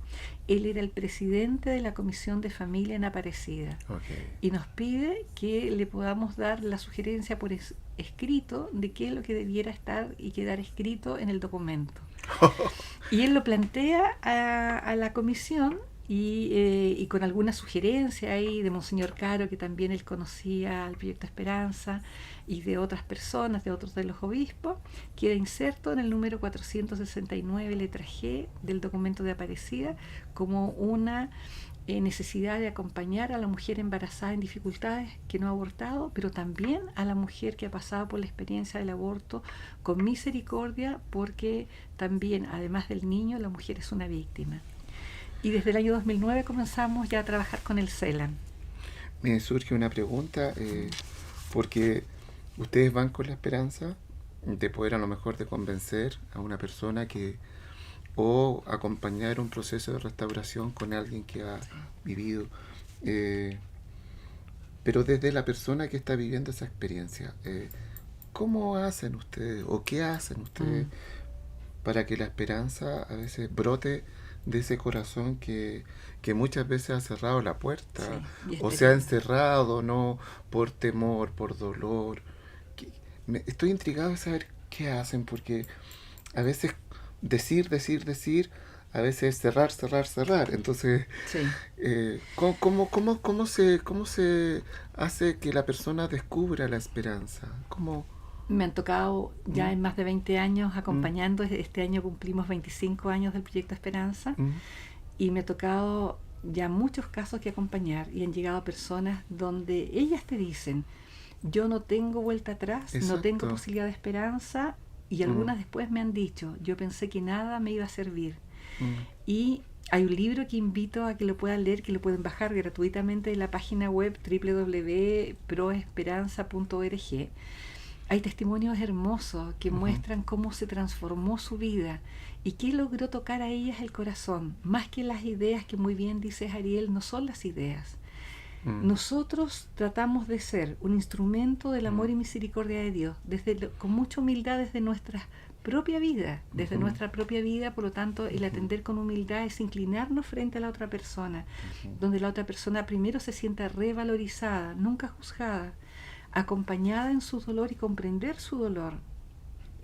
él era el presidente de la Comisión de Familia en Aparecida, ok. y nos pide que le podamos dar la sugerencia por escrito de qué es lo que debiera estar y quedar escrito en el documento. Y él lo plantea a la comisión, y con alguna sugerencia ahí de Monseñor Caro, que también él conocía al Proyecto Esperanza, y de otras personas, de otros de los obispos, queda inserto en el número 469, letra G, del documento de Aparecida, como una necesidad de acompañar a la mujer embarazada en dificultades que no ha abortado, pero también a la mujer que ha pasado por la experiencia del aborto con misericordia, porque también, además del niño, la mujer es una víctima. Y desde el año 2009 comenzamos ya a trabajar con el CELAM. Me surge una pregunta, porque ustedes van con la esperanza de poder a lo mejor de convencer a una persona o acompañar un proceso de restauración con alguien que ha vivido, pero desde la persona que está viviendo esa experiencia, ¿cómo hacen ustedes o qué hacen ustedes para que la esperanza a veces brote de ese corazón que muchas veces ha cerrado la puerta, Sí, o se ha encerrado, no por temor, por dolor? Estoy intrigado de saber qué hacen, porque a veces decir, a veces cerrar. Entonces, Sí. ¿cómo se hace que la persona descubra la esperanza? ¿Cómo? Me han tocado ya ¿Mm? en más de 20 años ¿Mm? acompañando. Este año cumplimos 25 años del Proyecto Esperanza, ¿Mm? y me ha tocado ya muchos casos que acompañar, y han llegado personas donde ellas te dicen: yo no tengo vuelta atrás, no tengo Exacto. posibilidad de esperanza, y Mm, algunas después me han dicho: yo pensé que nada me iba a servir. mm, Y hay un libro que invito a que lo puedan leer, que lo pueden bajar gratuitamente en la página web www.proesperanza.org. Hay testimonios hermosos que ujú, muestran cómo se transformó su vida y qué logró tocar a ellas el corazón. Más que las ideas, que muy bien dices, Ariel, no son las ideas. mm, Nosotros tratamos de ser un instrumento del amor mm, y misericordia de Dios, con mucha humildad desde nuestra propia vida, ujú, por lo tanto el ujú, atender con humildad es inclinarnos frente a la otra persona, ujú, donde la otra persona primero se sienta revalorizada, nunca juzgada, acompañada en su dolor y comprender su dolor.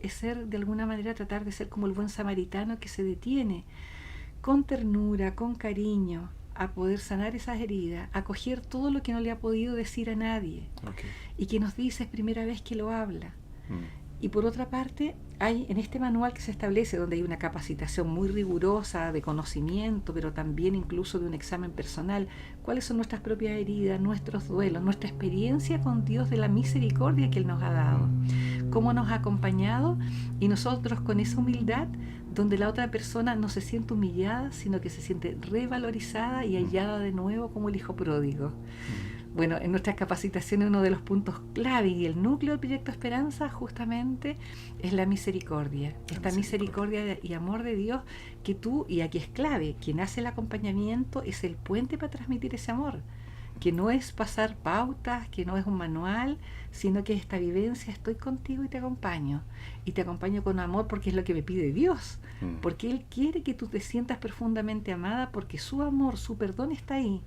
Es ser, de alguna manera, tratar de ser como el buen samaritano que se detiene con ternura, con cariño, a poder sanar esas heridas, acoger todo lo que no le ha podido decir a nadie ok, y que nos dice es primera vez que lo habla. mm, Y por otra parte, hay en este manual que se establece, donde hay una capacitación muy rigurosa de conocimiento, pero también incluso de un examen personal, cuáles son nuestras propias heridas, nuestros duelos, nuestra experiencia con Dios, de la misericordia que Él nos ha dado, cómo nos ha acompañado, y nosotros con esa humildad, donde la otra persona no se siente humillada, sino que se siente revalorizada y mm, hallada de nuevo como el hijo pródigo. mm, Bueno, en nuestras capacitaciones uno de los puntos clave y el núcleo del Proyecto Esperanza justamente es la misericordia. la Esta misericordia. misericordia y amor de Dios que tú, y aquí es clave, quien hace el acompañamiento es el puente para transmitir ese amor, que no es pasar pautas, que no es un manual, sino que es esta vivencia: estoy contigo y te acompaño con amor, porque es lo que me pide Dios, Mm, porque Él quiere que tú te sientas profundamente amada, porque su amor, su perdón está ahí.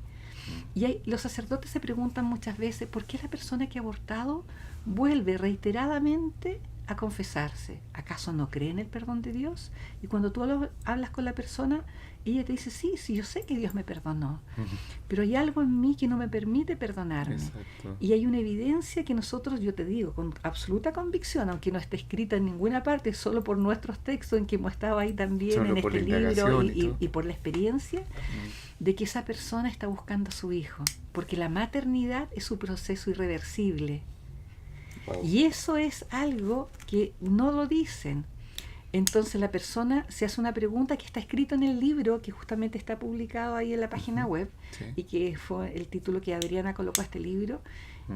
mm, Y los sacerdotes se preguntan muchas veces por qué la persona que ha abortado vuelve reiteradamente a confesarse. ¿Acaso no cree en el perdón de Dios? Y cuando tú hablas con la persona, ella te dice: sí, yo sé que Dios me perdonó, ujú, pero hay algo en mí que no me permite perdonarme. exacto. Y hay una evidencia que nosotros, yo te digo, con absoluta convicción, aunque no esté escrita en ninguna parte, solo por nuestros textos en que hemos estado ahí también en Solo por la este libro, indagación y todo. y por la experiencia, Mm, de que esa persona está buscando a su hijo, porque la maternidad es un proceso irreversible. wow. Y eso es algo que no lo dicen. Entonces la persona se hace una pregunta que está escrito en el libro, que justamente está publicado ahí en la página Ujú, web, sí. y que fue el título que Adriana colocó a este libro,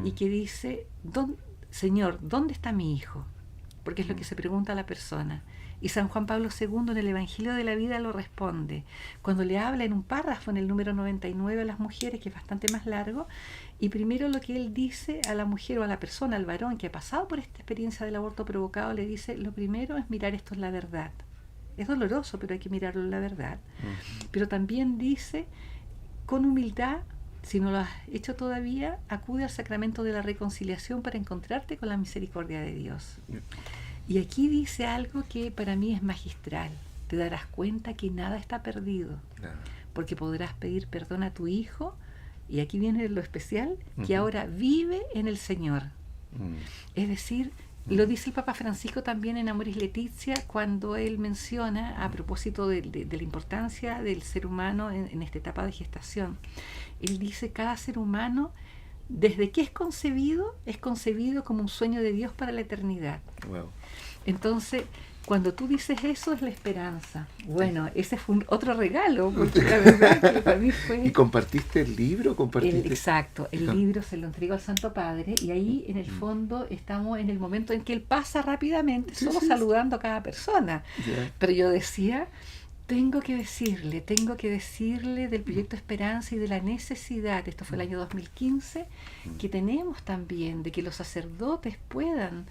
y Mm, que dice: Señor, ¿dónde está mi hijo? Porque es lo mm, que se pregunta a la persona. Y San Juan Pablo II en el Evangelio de la Vida lo responde, cuando le habla en un párrafo, en el número 99, a las mujeres, que es bastante más largo, y primero lo que él dice a la mujer o a la persona, al varón que ha pasado por esta experiencia del aborto provocado, le dice: lo primero es mirar esto en la verdad. Es doloroso, pero hay que mirarlo en la verdad. ujú, Pero también dice, con humildad, si no lo has hecho todavía, acude al sacramento de la reconciliación para encontrarte con la misericordia de Dios. Y aquí dice algo que para mí es magistral: te darás cuenta que nada está perdido, nada. porque podrás pedir perdón a tu hijo, y aquí viene lo especial, que Ujú, ahora vive en el Señor. mm, Es decir, Lo dice el Papa Francisco también en Amoris Laetitia, cuando él menciona, a propósito de la importancia del ser humano en esta etapa de gestación. Él dice, cada ser humano, desde que es concebido como un sueño de Dios para la eternidad. Wow. Entonces, cuando tú dices eso, es la esperanza. Bueno, ese fue otro regalo, porque la verdad que para mí fue... ¿Y compartiste el libro? Exacto, el libro se lo entrego al Santo Padre, y ahí en el fondo estamos en el momento en que él pasa rápidamente, solo saludando a cada persona. Yeah. Pero yo decía, tengo que decirle del proyecto Esperanza y de la necesidad, esto fue el año 2015, que tenemos también de que los sacerdotes puedan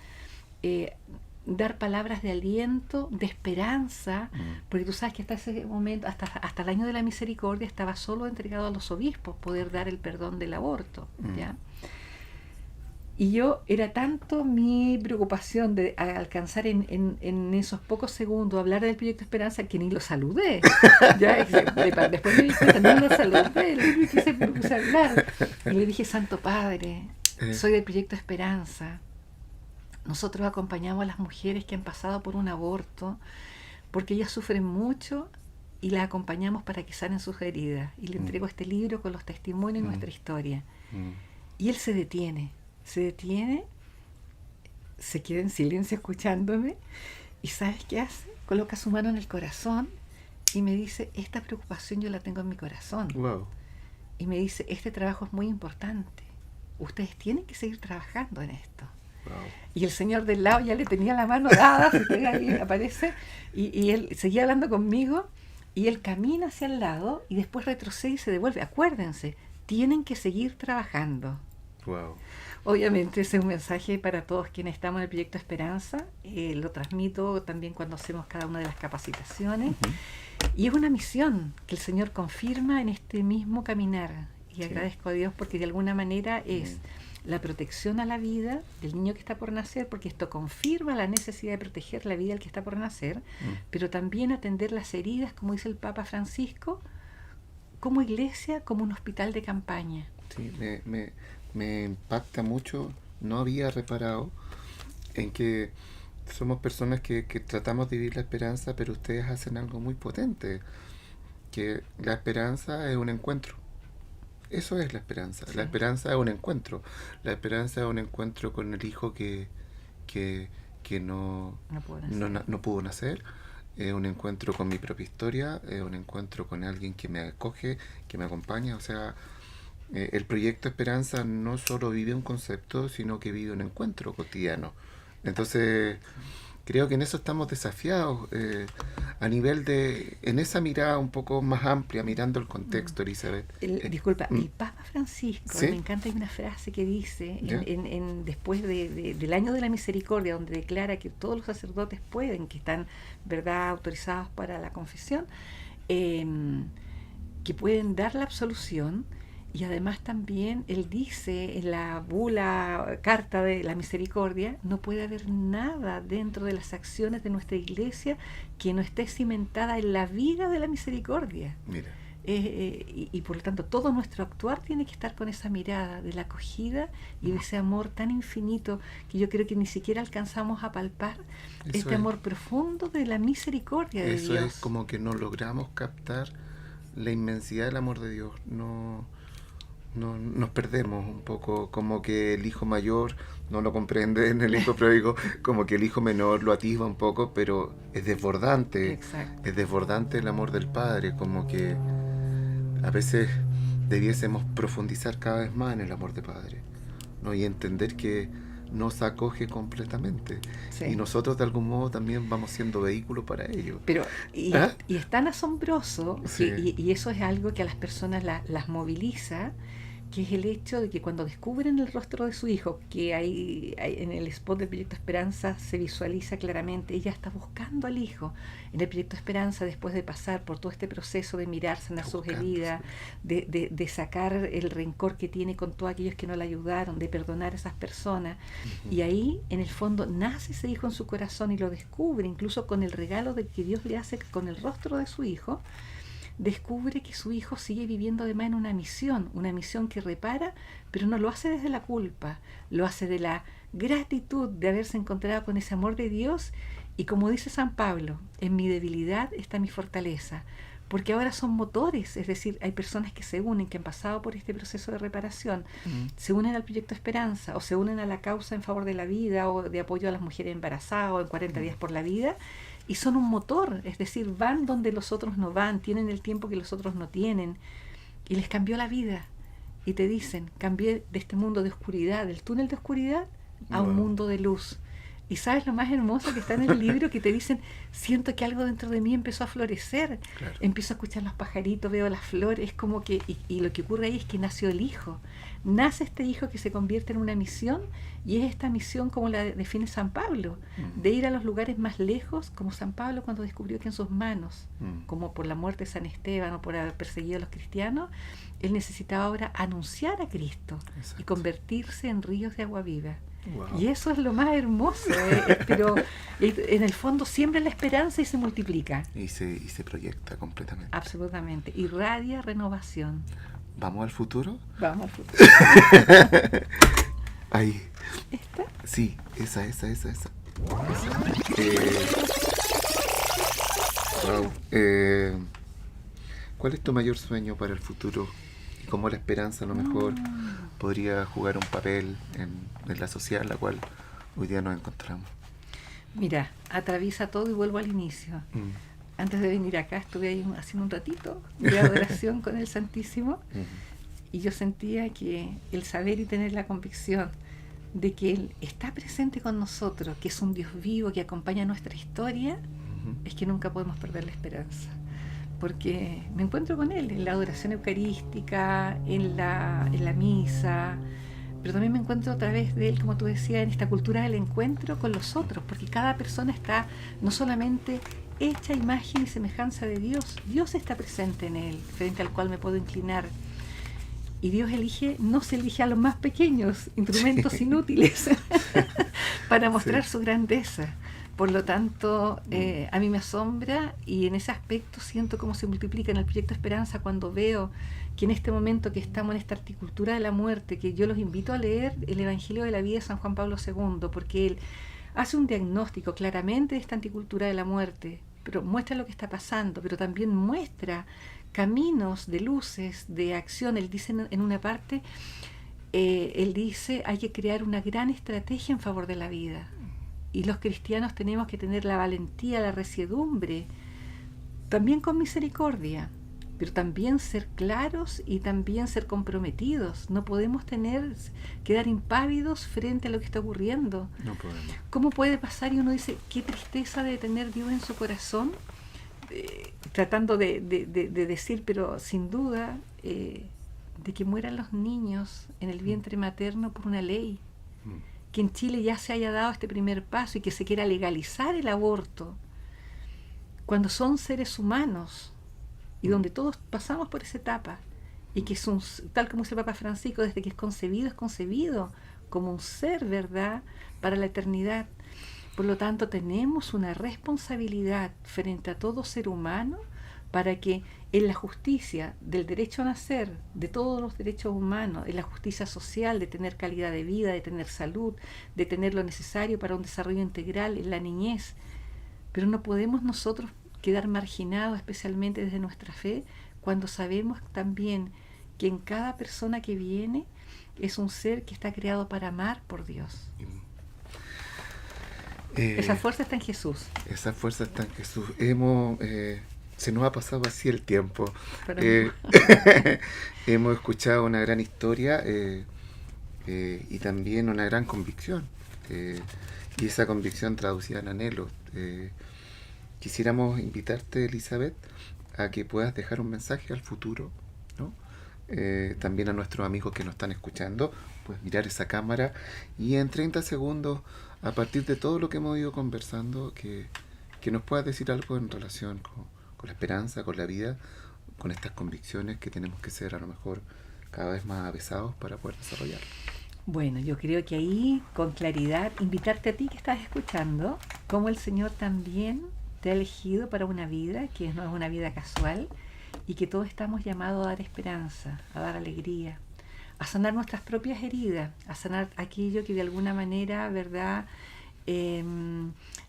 dar palabras de aliento, de esperanza, porque tú sabes que hasta ese momento, hasta el año de la misericordia, estaba solo entregado a los obispos poder dar el perdón del aborto, ¿ya? Y yo, era tanto mi preocupación de alcanzar en esos pocos segundos hablar del proyecto Esperanza, que ni lo saludé. ¿Ya? Después me di cuenta, no lo saludé, le puse a hablar. Y le dije, Santo Padre, soy del proyecto Esperanza. Nosotros acompañamos a las mujeres que han pasado por un aborto, porque ellas sufren mucho, y las acompañamos para que sanen sus heridas. Y le entrego este libro con los testimonios de nuestra historia. Y él se detiene, se queda en silencio escuchándome, y ¿sabes qué hace? Coloca su mano en el corazón y me dice, esta preocupación yo la tengo en mi corazón. Wow. Y me dice, este trabajo es muy importante, ustedes tienen que seguir trabajando en esto. Wow. Y el señor del lado ya le tenía la mano dada, se pega ahí, aparece, y él seguía hablando conmigo, y él camina hacia el lado y después retrocede y se devuelve. Acuérdense, tienen que seguir trabajando. Wow. Obviamente ese es un mensaje para todos quienes estamos en el proyecto Esperanza, lo transmito también cuando hacemos cada una de las capacitaciones, y es una misión que el Señor confirma en este mismo caminar, y agradezco a Dios porque de alguna manera es la protección a la vida del niño que está por nacer, porque esto confirma la necesidad de proteger la vida del que está por nacer, pero también atender las heridas, como dice el Papa Francisco, como iglesia, como un hospital de campaña. Sí, me impacta mucho, no había reparado en que somos personas que tratamos de vivir la esperanza, pero ustedes hacen algo muy potente, que la esperanza es un encuentro. Eso es la esperanza. Sí. La esperanza es un encuentro. La esperanza es un encuentro con el hijo que no pudo nacer. Es un encuentro con mi propia historia. Es un encuentro con alguien que me acoge, que me acompaña. O sea, el proyecto Esperanza no solo vive un concepto, sino que vive un encuentro cotidiano. Entonces, creo que en eso estamos desafiados, a nivel en esa mirada un poco más amplia, mirando el contexto, Elizabeth. Disculpa, el Papa Francisco, ¿sí? Me encanta, hay una frase que dice, después del año de la misericordia, donde declara que todos los sacerdotes pueden, que están, ¿verdad?, autorizados para la confesión, que pueden dar la absolución. Y además también él dice en la bula, carta de la misericordia, no puede haber nada dentro de las acciones de nuestra iglesia que no esté cimentada en la vida de la misericordia. Mira. Y por lo tanto todo nuestro actuar tiene que estar con esa mirada de la acogida y de ese amor tan infinito que yo creo que ni siquiera alcanzamos a palpar. Eso este amor profundo de la misericordia de Dios. Eso es como que no logramos captar la inmensidad del amor de Dios. No nos perdemos un poco, como que el hijo mayor no lo comprende en el hijo pródigo, como que el hijo menor lo atisba un poco, pero es desbordante. Exacto. Es desbordante el amor del Padre, como que a veces debiésemos profundizar cada vez más en el amor del Padre, ¿no? Y entender que nos acoge completamente. Sí. Y nosotros de algún modo también vamos siendo vehículos para ello. Pero y es tan asombroso, sí. y eso es algo que a las personas las moviliza, que es el hecho de que cuando descubren el rostro de su hijo, que hay en el spot del Proyecto Esperanza se visualiza claramente, ella está buscando al hijo. En el Proyecto Esperanza, después de pasar por todo este proceso de mirar, sanar sus heridas, de sacar el rencor que tiene con todos aquellos que no la ayudaron, de perdonar a esas personas, y ahí en el fondo nace ese hijo en su corazón y lo descubre, incluso con el regalo de que Dios le hace con el rostro de su hijo. Descubre que su hijo sigue viviendo además en una misión que repara, pero no lo hace desde la culpa, lo hace de la gratitud de haberse encontrado con ese amor de Dios. Y como dice San Pablo, en mi debilidad está mi fortaleza, porque ahora son motores, es decir, hay personas que se unen, que han pasado por este proceso de reparación, se unen al Proyecto Esperanza, o se unen a la causa en favor de la vida, o de apoyo a las mujeres embarazadas, o en 40 días por la vida, y son un motor, es decir, van donde los otros no van, tienen el tiempo que los otros no tienen, y les cambió la vida. Y te dicen, cambié de este mundo de oscuridad, del túnel de oscuridad, a un mundo de luz. Y sabes lo más hermoso que está en el libro, que te dicen, siento que algo dentro de mí empezó a florecer, Claro. empiezo a escuchar los pajaritos, veo las flores, es como que, y lo que ocurre ahí es que nació el hijo, nace este hijo que se convierte en una misión, y es esta misión como la define San Pablo, de ir a los lugares más lejos, como San Pablo cuando descubrió que en sus manos, como por la muerte de San Esteban o por haber perseguido a los cristianos, él necesitaba ahora anunciar a Cristo. Exacto. Y convertirse en ríos de agua viva. Wow. Y eso es lo más hermoso, pero en el fondo siembra la esperanza y se multiplica. Y se proyecta completamente. Absolutamente. Irradia renovación. ¿Vamos al futuro? Vamos al futuro. Ahí. ¿Esta? Sí, esa. Wow. ¿Cuál es tu mayor sueño para el futuro? Y cómo la esperanza a lo mejor podría jugar un papel en la sociedad en la cual hoy día nos encontramos. Mira, atraviesa todo y vuelvo al inicio. Antes de venir acá estuve ahí haciendo un ratito de adoración con el Santísimo, y yo sentía que el saber y tener la convicción de que Él está presente con nosotros, que es un Dios vivo que acompaña nuestra historia, es que nunca podemos perder la esperanza. Porque me encuentro con Él en la adoración eucarística, en la misa, pero también me encuentro a través de Él, como tú decías, en esta cultura del encuentro con los otros, porque cada persona está no solamente hecha imagen y semejanza de Dios, Dios está presente en Él, frente al cual me puedo inclinar. Y Dios no se elige a los más pequeños, instrumentos inútiles, para mostrar su grandeza. Por lo tanto, a mí me asombra, y en ese aspecto siento cómo se multiplica en el Proyecto Esperanza cuando veo que en este momento que estamos en esta articultura de la muerte, que yo los invito a leer el Evangelio de la Vida de San Juan Pablo II, porque él hace un diagnóstico claramente de esta articultura de la muerte, pero muestra lo que está pasando, pero también muestra caminos de luces, de acción. Él dice en una parte, él dice, hay que crear una gran estrategia en favor de la vida. Y los cristianos tenemos que tener la valentía, la resiedumbre, también con misericordia, pero también ser claros y también ser comprometidos. No podemos quedar impávidos frente a lo que está ocurriendo. No podemos. ¿Cómo puede pasar? Y uno dice, qué tristeza de tener Dios en su corazón, tratando de decir, pero sin duda, de que mueran los niños en el vientre materno por una ley. Que en Chile ya se haya dado este primer paso y que se quiera legalizar el aborto, cuando son seres humanos y donde todos pasamos por esa etapa, y que es tal como dice el Papa Francisco, desde que es concebido como un ser, ¿verdad?, para la eternidad. Por lo tanto, tenemos una responsabilidad frente a todo ser humano para que en la justicia del derecho a nacer, de todos los derechos humanos, en la justicia social, de tener calidad de vida, de tener salud, de tener lo necesario para un desarrollo integral en la niñez. Pero no podemos nosotros quedar marginados, especialmente desde nuestra fe, cuando sabemos también que en cada persona que viene es un ser que está creado para amar por Dios. Esa fuerza está en Jesús. Esa fuerza está en Jesús. Se nos ha pasado así el tiempo. Hemos escuchado una gran historia y también una gran convicción. Y esa convicción traducida en anhelos. Quisiéramos invitarte, Elizabeth, a que puedas dejar un mensaje al futuro, ¿no? También a nuestros amigos que nos están escuchando, pues mirar esa cámara y en 30 segundos, a partir de todo lo que hemos ido conversando, que nos puedas decir algo en relación con la esperanza, con la vida, con estas convicciones que tenemos que ser a lo mejor cada vez más avesados para poder desarrollar. Bueno, yo creo que ahí, con claridad, invitarte a ti que estás escuchando, cómo el Señor también te ha elegido para una vida que no es una vida casual, y que todos estamos llamados a dar esperanza, a dar alegría, a sanar nuestras propias heridas, a sanar aquello que de alguna manera, ¿verdad?,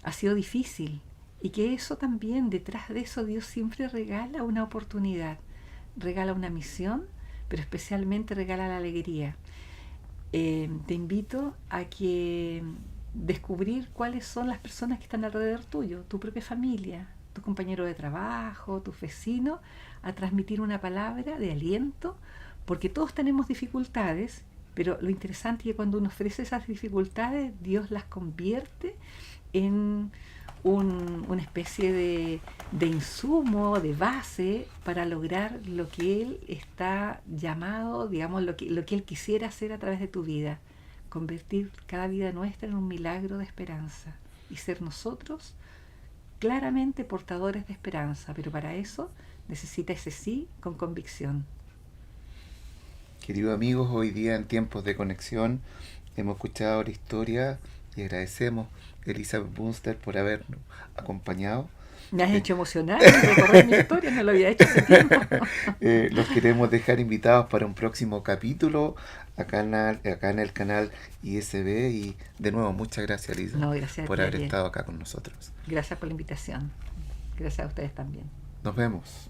ha sido difícil. Y que eso también, detrás de eso, Dios siempre regala una oportunidad, regala una misión, pero especialmente regala la alegría. Te invito a que descubrir cuáles son las personas que están alrededor tuyo, tu propia familia, tu compañero de trabajo, tus vecinos, a transmitir una palabra de aliento, porque todos tenemos dificultades, pero lo interesante es que cuando uno ofrece esas dificultades, Dios las convierte en una especie de insumo, de base para lograr lo que Él está llamado, digamos, lo que Él quisiera hacer a través de tu vida, convertir cada vida nuestra en un milagro de esperanza y ser nosotros claramente portadores de esperanza, pero para eso necesita ese sí con convicción. Queridos amigos, hoy día en tiempos de conexión hemos escuchado la historia y agradecemos a Elizabeth Bunster por habernos acompañado. Me has hecho emocionar y recorrer mi historia, no lo había hecho hace tiempo. Los queremos dejar invitados para un próximo capítulo acá en el canal ISB y de nuevo muchas gracias, Elisa, No, gracias por a ti, haber Ariel. estado acá con nosotros. Gracias por la invitación. Gracias a ustedes también. Nos vemos.